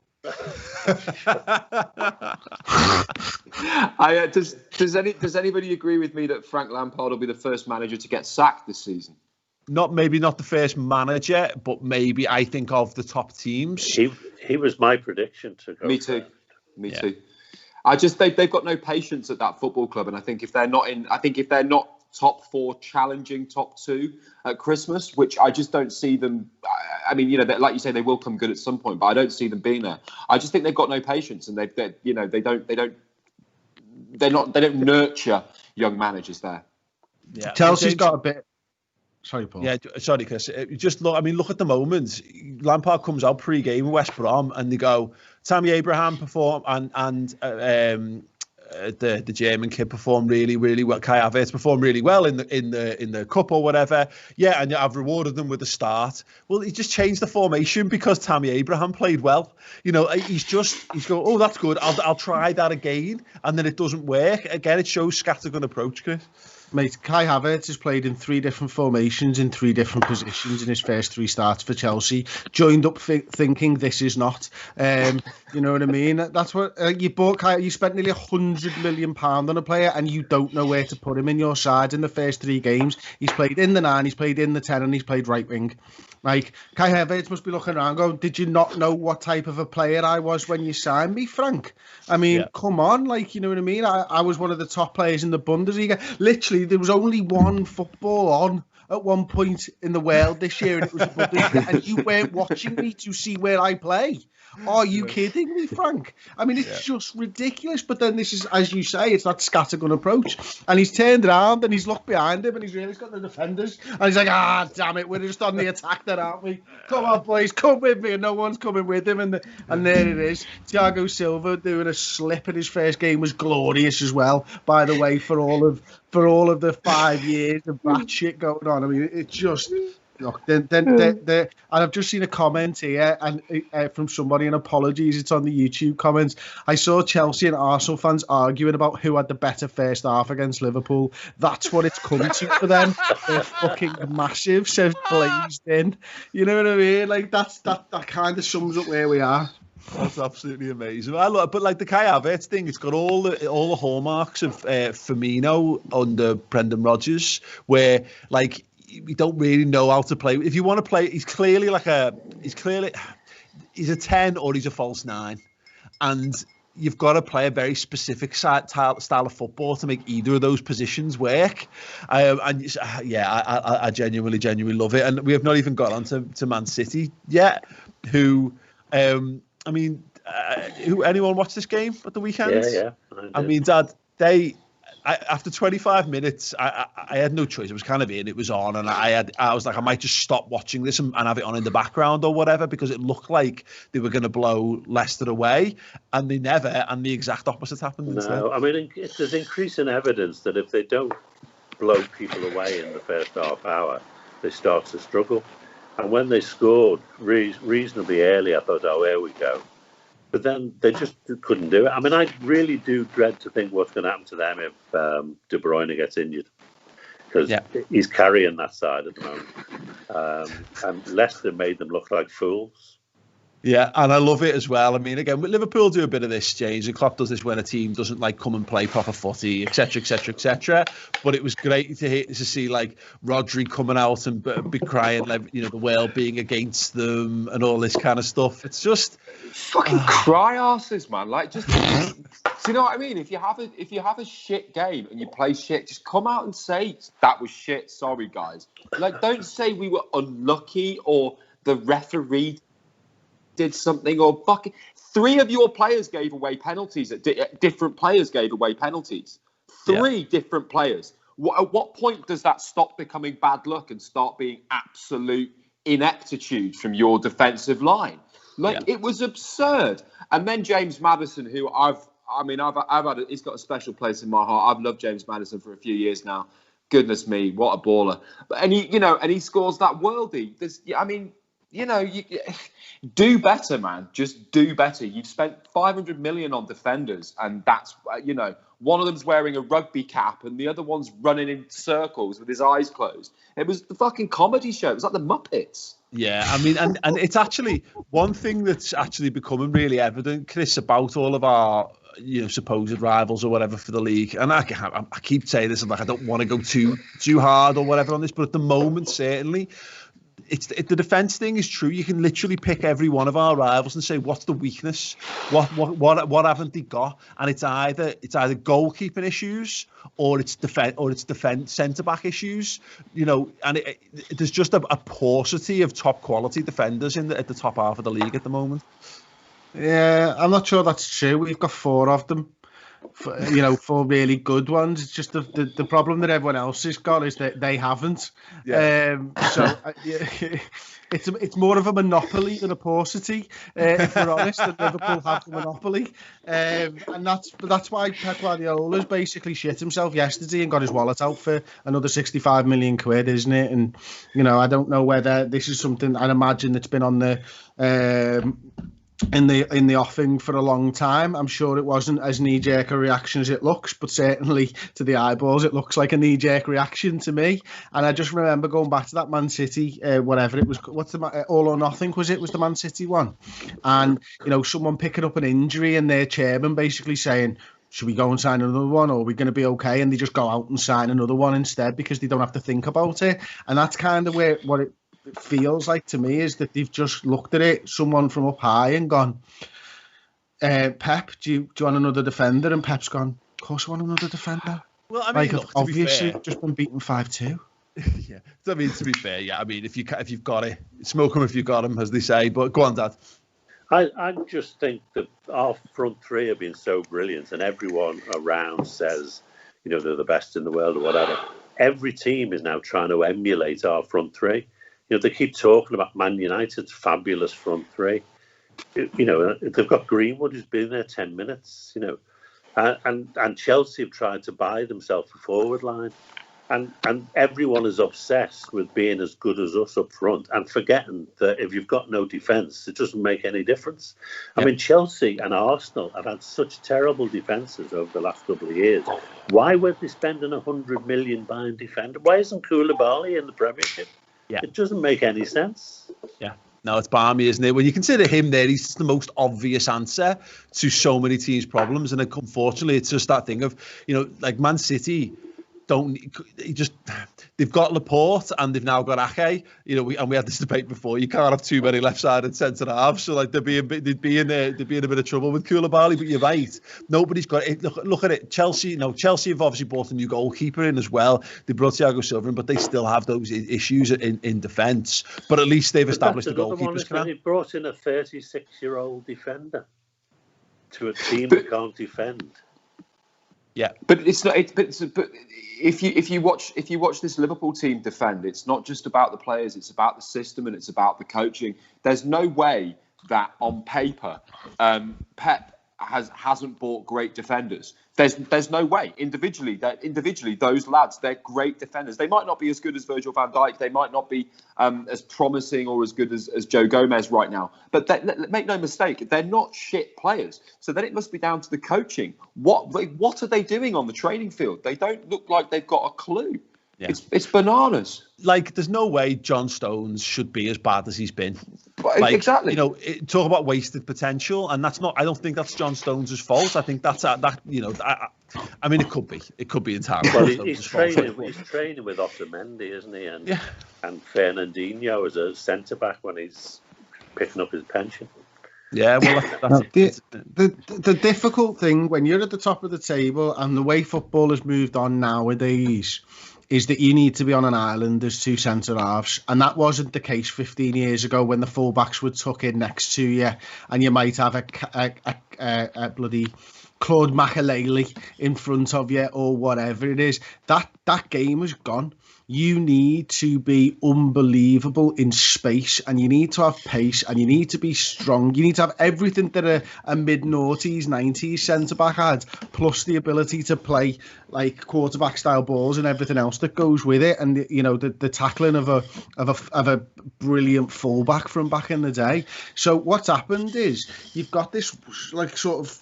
Does anybody agree with me that Frank Lampard will be the first manager to get sacked this season? Maybe not the first manager, but maybe I think of the top teams. He was my prediction to go. Me too. They've got no patience at that football club, and I think if they're not top 4 challenging top 2 at Christmas, which I just don't see them. I mean, like you say, they will come good at some point, but I don't see them being there. I just think they've got no patience, and they don't nurture young managers there. Yeah, Chelsea's got a bit. Sorry, Paul. Yeah, sorry, Chris. Just look. I mean, look at the moment. Lampard comes out pre-game in West Brom, and they go. Tammy Abraham perform, and the German kid performed really, really well. Kai Havertz performed really well in the cup or whatever. Yeah, and I've rewarded them with a start. Well, he just changed the formation because Tammy Abraham played well. He's going, oh, that's good. I'll try that again, and then it doesn't work again. It shows scattergun approach, Chris. Mate, Kai Havertz has played in 3 different formations in 3 different positions in his first 3 starts for Chelsea. Joined up thinking this is not. You know what I mean? That's what you bought. You spent nearly £100 million on a player, and you don't know where to put him in your side in the first 3 games. He's played in the 9, he's played in the 10, and he's played right wing. Like, Kai Havertz must be looking around going, did you not know what type of a player I was when you signed me, Frank? I mean, come on, like, you know what I mean? I was one of the top players in the Bundesliga. Literally, there was only one football on at one point in the world this year, and it was the Bundesliga, and you weren't watching me to see where I play. Are you kidding me, Frank? I mean, it's just ridiculous. But then this is, as you say, it's that scattergun approach. And he's turned around and he's looked behind him and he's realised he's got the defenders. And he's like, damn it, we're just on the attack there, aren't we? Come on, boys, come with me. And no one's coming with him. And there it is. Thiago Silva doing a slip in his first game was glorious as well, by the way, for all of the 5 years of that shit going on. I mean, it's just... Look, and I've just seen a comment here and from somebody, and apologies, it's on the YouTube comments. I saw Chelsea and Arsenal fans arguing about who had the better first half against Liverpool. That's what it's come to for them. They're fucking massive, so blazed in. You know what I mean? Like that kind of sums up where we are. That's absolutely amazing. But like the Kai Havertz thing, it's got all the hallmarks of Firmino under Brendan Rodgers, where like. We don't really know how to play. If you want to play, he's a 10 or he's a false 9, and you've got to play a very specific style of football to make either of those positions work. I genuinely love it, and we have not even got on to Man City yet. Who, who anyone watch this game at the weekend? Yeah. I mean, Dad, after 25 minutes, I had no choice. It was kind of in, it was on, and I was like, I might just stop watching this and have it on in the background or whatever, because it looked like they were going to blow Leicester away, and they never, and the exact opposite happened instead. No, I mean, there's increasing evidence that if they don't blow people away in the first half hour, they start to struggle. And when they scored reasonably early, I thought, oh, here we go. But then they just couldn't do it. I mean, I really do dread to think what's going to happen to them if De Bruyne gets injured, because he's carrying that side at the moment. And Leicester made them look like fools. Yeah, and I love it as well. I mean, again, Liverpool do a bit of this, James, and Klopp does this when a team doesn't like come and play proper footy, etc., etc., etc. But it was great to see like Rodri coming out and be crying, like, you know, the world being against them and all this kind of stuff. It's just fucking cry arses, man. Like, just do you know what I mean? If you have a shit game and you play shit, just come out and say that was shit. Sorry, guys. Like, don't say we were unlucky or the referee did something, or fucking 3 of your players gave away penalties. Different players gave away penalties. 3 different players. At what point does that stop becoming bad luck and start being absolute ineptitude from your defensive line? Like, it was absurd. And then James Maddison, who I mean, he's got a special place in my heart. I've loved James Maddison for a few years now. Goodness me, what a baller! And he scores that worldie. You do better, man. Just do better. You've spent 500 million on defenders, and that's one of them's wearing a rugby cap, and the other one's running in circles with his eyes closed. It was the fucking comedy show. It was like the Muppets. Yeah, I mean, and it's actually one thing that's actually becoming really evident, Chris, about all of our supposed rivals or whatever for the league. And I keep saying this, and like I don't want to go too hard or whatever on this, but at the moment, certainly, the defense thing is true. You can literally pick every one of our rivals and say, what's the weakness? What haven't they got? And it's either goalkeeping issues or it's defense centre back issues. And there's just a paucity of top quality defenders at the top half of the league at the moment. Yeah, I'm not sure that's true. We've got 4 of them. 4 really good ones. It's just the problem that everyone else has got is that they haven't. Yeah. It's more of a monopoly than a paucity, if we're honest. That Liverpool have the monopoly, and that's why Pep Guardiola's basically shit himself yesterday and got his wallet out for another 65 million quid, isn't it? And I don't know whether this is something I'd imagine that's been on the in the offing for a long time. I'm sure it wasn't as knee-jerk a reaction as it looks, but certainly to the eyeballs it looks like a knee-jerk reaction to me. And I just remember going back to that Man City whatever it was, what's the All or Nothing was the Man City one, and someone picking up an injury and their chairman basically saying, should we go and sign another one, or are we going to be okay? And they just go out and sign another one instead because they don't have to think about it. And that's kind of what it feels like to me, is that they've just looked at it, someone from up high, and gone, Pep, do you want another defender? And Pep's gone, of course I want another defender. Well, I mean, look, obviously just been beaten 5-2. Yeah, I mean, to be fair, yeah, I mean, if you've got it, smoke them if you've got them, as they say. But go on, Dad. I just think that our front three have been so brilliant, and everyone around says, they're the best in the world or whatever. Every team is now trying to emulate our front three. They keep talking about Man United's fabulous front three. They've got Greenwood, who's been there 10 minutes, and Chelsea have tried to buy themselves a forward line. And everyone is obsessed with being as good as us up front and forgetting that if you've got no defence, it doesn't make any difference. I mean, Chelsea and Arsenal have had such terrible defences over the last couple of years. Why were they spending 100 million buying defender? Why isn't Koulibaly in the Premiership? Yeah. It doesn't make any sense. Yeah. No, it's balmy, isn't it? When you consider him there, he's the most obvious answer to so many teams' problems. And unfortunately, it's just that thing of, like Man City they've got Laporte and they've now got Ake, and we had this debate before. You can't have too many left-sided centre halves, so like they'd be in a bit of trouble with Koulibaly. But you're right, nobody's got it. Look at it. Chelsea have obviously brought a new goalkeeper in as well. They brought Thiago Silva in, but they still have those issues in defence. But at least they've established the goalkeepers. They brought in a 36-year-old defender to a team that can't defend. Yeah, but it's not. But if you watch this Liverpool team defend, it's not just about the players. It's about the system and it's about the coaching. There's no way that on paper, Pep hasn't bought great defenders. There's no way individually those lads, they're great defenders. They might not be as good as Virgil van Dijk. They might not be as promising or as good as Joe Gomez right now. But make no mistake, they're not shit players. So then it must be down to the coaching. What are they doing on the training field? They don't look like they've got a clue. Yeah. It's bananas. Like, there's no way John Stones should be as bad as he's been. Exactly. Talk about wasted potential, and that's not. I don't think that's John Stones' fault. I think that's I mean, it could be. It could be entirely. Well, he's training with Otamendi, isn't he? And Fernandinho as a centre back when he's picking up his pension. Yeah, well, the difficult thing when you're at the top of the table and the way football has moved on nowadays is that you need to be on an island as two centre halves, and that wasn't the case 15 years ago when the fullbacks would tuck in next to you, and you might have a bloody Claude Makelele in front of you or whatever it is. That game is gone. You need to be unbelievable in space, and you need to have pace, and you need to be strong. You need to have everything that a mid-noughties, 90s centre-back had, plus the ability to play like quarterback-style balls and everything else that goes with it. And you know, the tackling of a brilliant fullback from back in the day. So what's happened is you've got this like sort of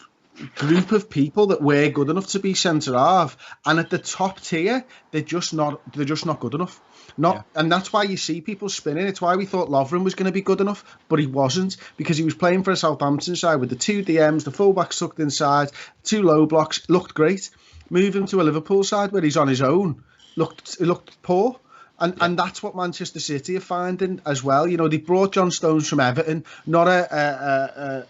group of people that were good enough to be centre half, and at the top tier they're just not good enough. And that's why you see people spinning. It's why we thought Lovren was going to be good enough, but he wasn't, because he was playing for a Southampton side with the two DMs, the fullback sucked inside, two low blocks, looked great. Move him to a Liverpool side where he's on his own, looked poor. And that's what Manchester City are finding as well. You know, they brought John Stones from Everton, not a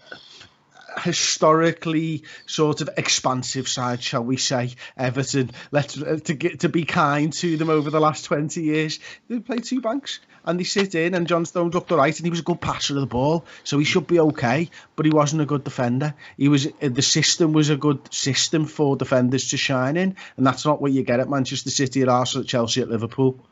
historically sort of expansive side, shall we say, Everton. To be kind to them over the last 20 years, they play two banks and they sit in, and John Stones looked all right, and he was a good passer of the ball, so he should be okay, but he wasn't a good defender. The system was a good system for defenders to shine in, and that's not what you get at Manchester City, at Arsenal, at Chelsea, at Liverpool.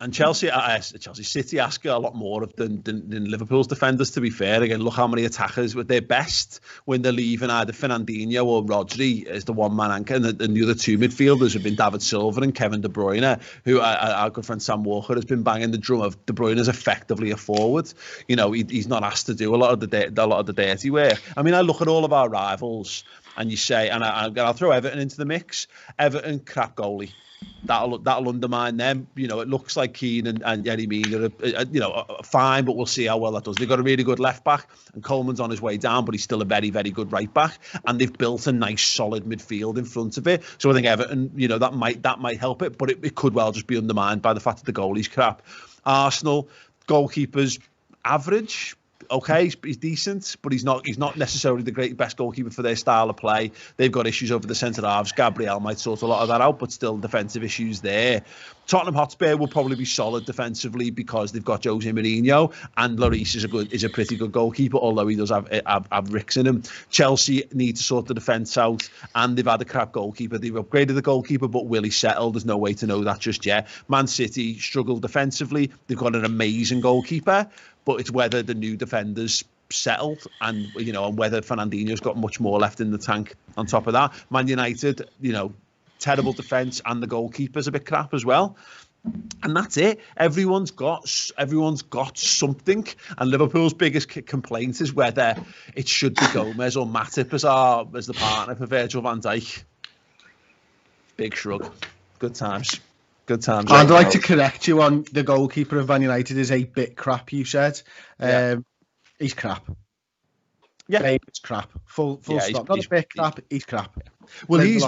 And Chelsea City ask a lot more of than Liverpool's defenders, to be fair. Again, look how many attackers with their best when they're leaving, either Fernandinho or Rodri as the one-man anchor, and the other two midfielders have been David Silva and Kevin De Bruyne, who our good friend Sam Walker has been banging the drum of. De Bruyne is effectively a forward. You know, he's not asked to do a lot of the dirty work. I mean, I look at all of our rivals, and you say, and I'll throw Everton into the mix. Everton, crap goalie. That'll undermine them. You know, it looks like Keane and Yerry Mina are fine, but we'll see how well that does. They've got a really good left back, and Coleman's on his way down, but he's still a very, very good right back. And they've built a nice, solid midfield in front of it. So I think Everton, you know, that might help it, but it could well just be undermined by the fact that the goalie's crap. Arsenal, goalkeepers, average. Okay, he's decent, but he's not necessarily the best goalkeeper for their style of play. They've got issues over the centre halves. Gabriel might sort a lot of that out, but still defensive issues there. Tottenham Hotspur will probably be solid defensively because they've got Jose Mourinho, and Lloris is a pretty good goalkeeper, although he does have ricks in him. Chelsea need to sort the defence out, and they've had a crap goalkeeper. They've upgraded the goalkeeper, but will he settle? There's no way to know that just yet. Man City struggle defensively. They've got an amazing goalkeeper, but it's whether the new defenders settled, and you know, and whether Fernandinho's got much more left in the tank. On top of that, Man United, you know, terrible defence, and the goalkeeper's a bit crap as well. And that's it. Everyone's got something. And Liverpool's biggest complaint is whether it should be Gomez or Matip as the partner for Virgil van Dijk. Big shrug. Good times. Good times. I'd like to correct you on the goalkeeper of Man United is a bit crap, you said. He's crap. Yeah. It's crap. Full stop. Not a bit crap, he's crap. Well, he's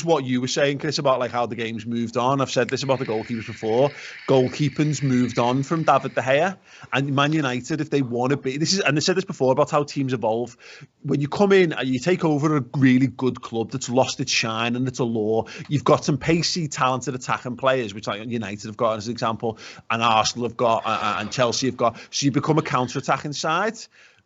what you were saying, Chris, about like how the game's moved on. I've said this about the goalkeepers before. Goalkeeping's moved on from David De Gea, and Man United, if they want to be, and I said this before about how teams evolve. When you come in and you take over a really good club that's lost its shine and its allure, you've got some pacey, talented attacking players, which like United have got as an example, and Arsenal have got, and Chelsea have got. So you become a counter-attacking side,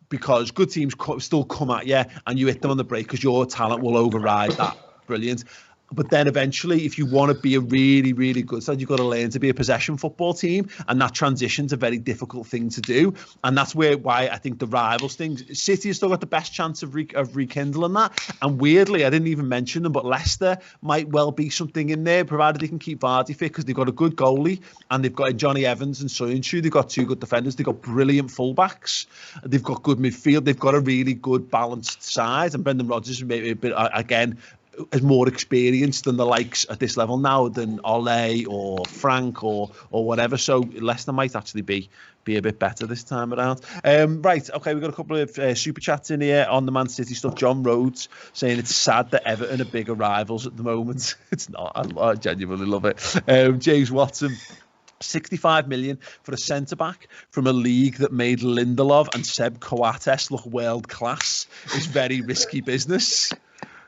because good teams still come at you and you hit them on the break because your talent will override that. Brilliant. But then eventually, if you want to be a really, really good side, you've got to learn to be a possession football team. And that transition's a very difficult thing to do. And that's why I think the rivals thing, City has still got the best chance of rekindling that. And weirdly, I didn't even mention them, but Leicester might well be something in there, provided they can keep Vardy fit, because they've got a good goalie and they've got Johnny Evans and Soyuncu. They've got two good defenders. They've got brilliant fullbacks. They've got good midfield. They've got a really good balanced side. And Brendan Rodgers, maybe a bit, again, is more experienced than the likes at this level now than Ole or Frank or whatever. So Leicester might actually be a bit better this time around. Right, okay, we've got a couple of super chats in here on the Man City stuff. John Rhodes saying it's sad that Everton are bigger rivals at the moment. It's not. I genuinely love it. James Watson. 65 million for a centre-back from a league that made Lindelof and Seb Coates look world class is very risky business.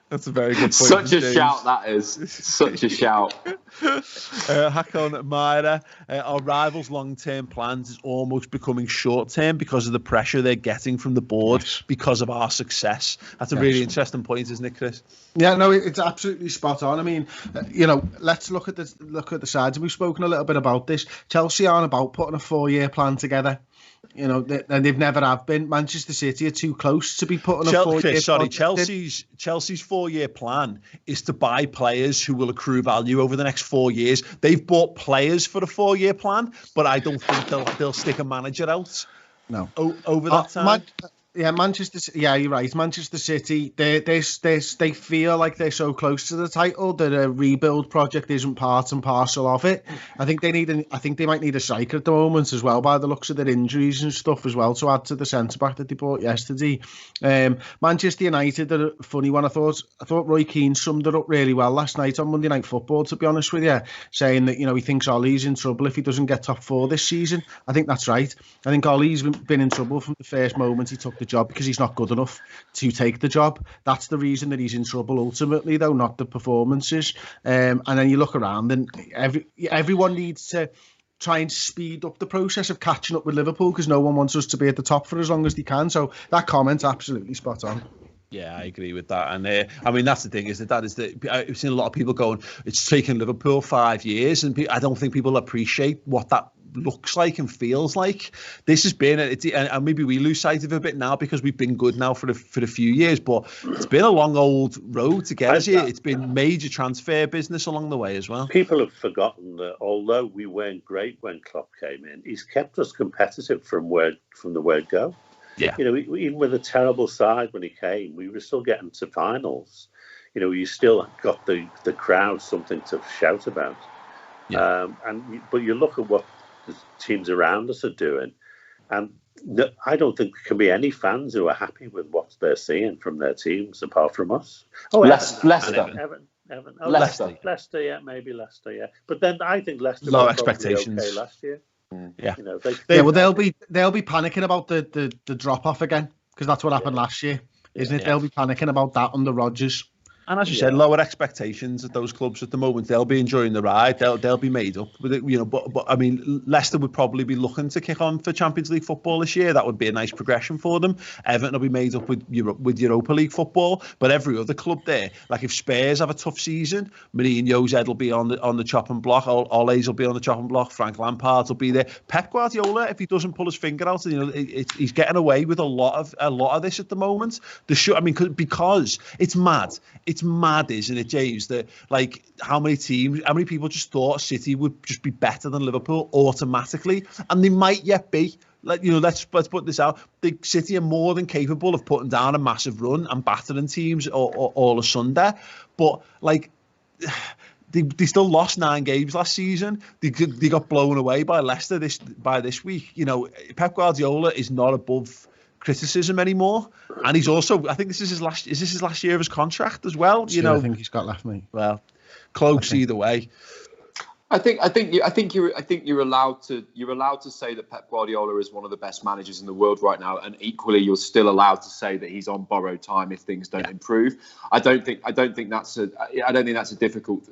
That's a very good point. Such a shout, that is. Such a shout. Hakon Myra, our rivals' long-term plans is almost becoming short-term because of the pressure they're getting from the board because of our success. That's a really interesting point, isn't it, Chris? Yeah, no, it's absolutely spot on. I mean, let's look at the sides. We've spoken a little bit about this. Chelsea aren't about putting a 4-year plan together. And they've never have been. Manchester City are too close to be putting a 4-year plan. Chelsea's 4-year plan is to buy players who will accrue value over the next 4 years. They've bought players for a 4-year plan, but I don't think they'll stick a manager out. No, over that time. Manchester. Yeah, you're right. Manchester City. They feel like they're so close to the title that a rebuild project isn't part and parcel of it. I think they might need a striker at the moment as well, by the looks of their injuries and stuff as well, to add to the centre back that they bought yesterday. Manchester United are a funny one. I thought Roy Keane summed it up really well last night on Monday Night Football, to be honest with you, saying that he thinks Ollie's in trouble if he doesn't get top 4 this season. I think that's right. I think Ollie's been in trouble from the first moment he took the job because he's not good enough to take the job. That's the reason that he's in trouble ultimately, though, not the performances. And then you look around and everyone needs to try and speed up the process of catching up with Liverpool because no one wants us to be at the top for as long as they can. So that comment's absolutely spot on. Yeah, I agree with that. And I mean, that's the thing, is that I've seen a lot of people going, it's taken Liverpool 5 years, and I don't think people appreciate what that looks like and feels like. This has been, and maybe we lose sight of it a bit now because we've been good now for a few years, but it's been a long old road to get us here. It's been major transfer business along the way as well. People have forgotten that although we weren't great when Klopp came in, he's kept us competitive from the word go. Yeah. Even with a terrible side when he came, we were still getting to finals. You still got the crowd something to shout about. Yeah. But you look at what the teams around us are doing, and I don't think there can be any fans who are happy with what they're seeing from their teams apart from us. Oh, Leicester. Evan. Oh, Leicester, yeah, maybe Leicester, yeah. But then I think Leicester low expectations. Okay last year. Yeah, well, they'll be panicking about the drop off again because that's what happened last year, isn't it? They'll be panicking about that under Rodgers. And as you said, lower expectations at those clubs at the moment. They'll be enjoying the ride. They'll be made up with it, But I mean, Leicester would probably be looking to kick on for Champions League football this year. That would be a nice progression for them. Everton will be made up with Europa League football. But every other club there, like if Spurs have a tough season, Mourinho's head will be on the chopping block. Ole's will be on the chopping block. Frank Lampard will be there. Pep Guardiola, if he doesn't pull his finger out, he's getting away with a lot of this at the moment. Because it's mad. It's mad, isn't it, James, that like how many people just thought City would just be better than Liverpool automatically, and they might yet be. Let's put this out. The City are more than capable of putting down a massive run and battering teams all asunder. But like, they still lost 9 games last season. They got blown away by Leicester this week. Pep Guardiola is not above criticism anymore, and he's also, I think this is his last year of his contract as well. I think he's got left, mate. Well, close either way. I think you're allowed to say that Pep Guardiola is one of the best managers in the world right now, and equally you're still allowed to say that he's on borrowed time if things don't improve. I don't think that's a difficult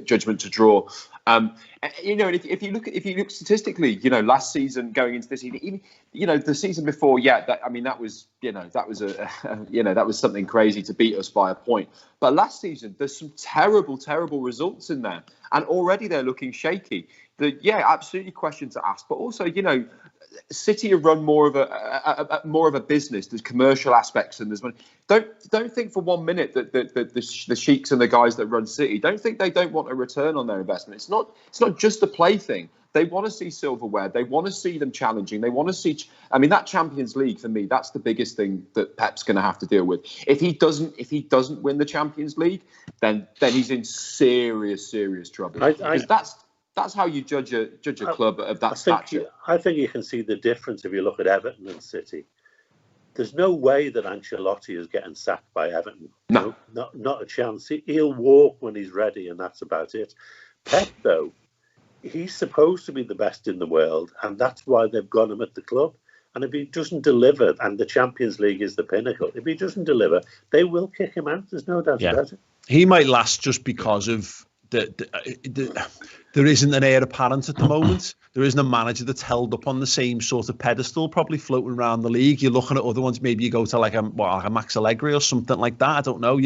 judgment to draw. And if you look statistically, last season going into this season, even the season before, that was something crazy to beat us by a point. But last season, there's some terrible results in there, and already they're looking shaky. Absolutely question to ask, but also, City have run more of a business. There's commercial aspects and there's money. Don't think for 1 minute that the sheiks and the guys that run City don't think they don't want a return on their investment. It's not just a play thing. They want to see silverware. They want to see them challenging. They want to see. I mean, that Champions League for me, that's the biggest thing that Pep's going to have to deal with. If he doesn't win the Champions League, then he's in serious trouble. Because that's how you judge a club of that stature. I think you can see the difference if you look at Everton and City. There's no way that Ancelotti is getting sacked by Everton. No, not a chance. He'll walk when he's ready, and that's about it. Pep, though, he's supposed to be the best in the world, and that's why they've got him at the club. And if he doesn't deliver, and the Champions League is the pinnacle, if he doesn't deliver, they will kick him out. There's no doubt about it. He might last just because of there isn't an heir apparent at the moment. There isn't a manager that's held up on the same sort of pedestal, probably floating around the league. You're looking at other ones. Maybe you go to like a Max Allegri or something like that. I don't know.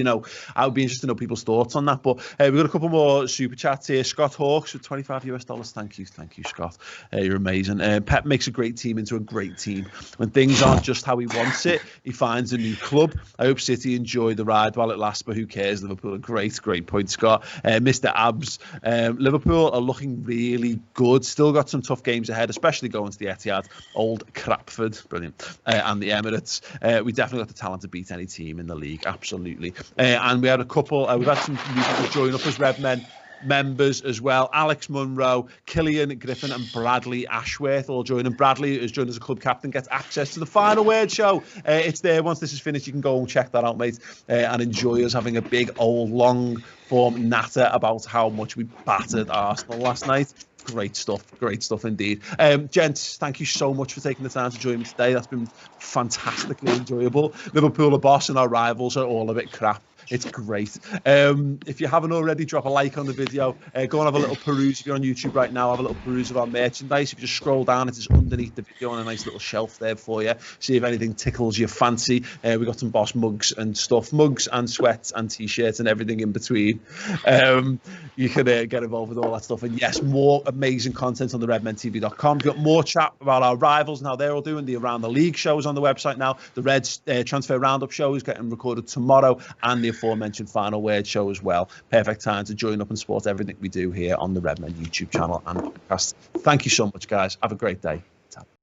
I would be interested to know people's thoughts on that. But we've got a couple more super chats here. Scott Hawks with $25. Thank you, Scott. You're amazing. Pep makes a great team into a great team. When things aren't just how he wants it, he finds a new club. I hope City enjoy the ride while it lasts, but who cares? Liverpool, great point, Scott. Mr. Abs, Liverpool are looking really good. Still got some tough games ahead, especially going to the Etihad, Old Crapford, brilliant, and the Emirates. We definitely got the talent to beat any team in the league, absolutely. And we had a couple. We've had some new people join up as Redmen members as well. Alex Munro, Killian Griffin, and Bradley Ashworth all joining. Bradley, who's joined as a club captain, gets access to the Final Word show. It's there. Once this is finished, you can go and check that out, mate, and enjoy us having a big old long form natter about how much we battered Arsenal last night. Great stuff indeed. Gents, thank you so much for taking the time to join me today. That's been fantastically enjoyable. Liverpool are boss and our rivals are all a bit crap. It's great. If you haven't already, drop a like on the video. Go and have a little peruse. If you're on YouTube right now, have a little peruse of our merchandise. If you just scroll down, it is underneath the video on a nice little shelf there for you. See if anything tickles your fancy. We got some Boss mugs and stuff. Mugs and sweats and T-shirts and everything in between. You can get involved with all that stuff. And yes, more amazing content on the redmentv.com. We've got more chat about our rivals now. They're all doing the Around the League shows on the website now. The Reds Transfer Roundup show is getting recorded tomorrow, and the aforementioned Final Word show as well. Perfect time to join up and support everything we do here on the Redmen YouTube channel and podcast. Thank you so much, guys. Have a great day.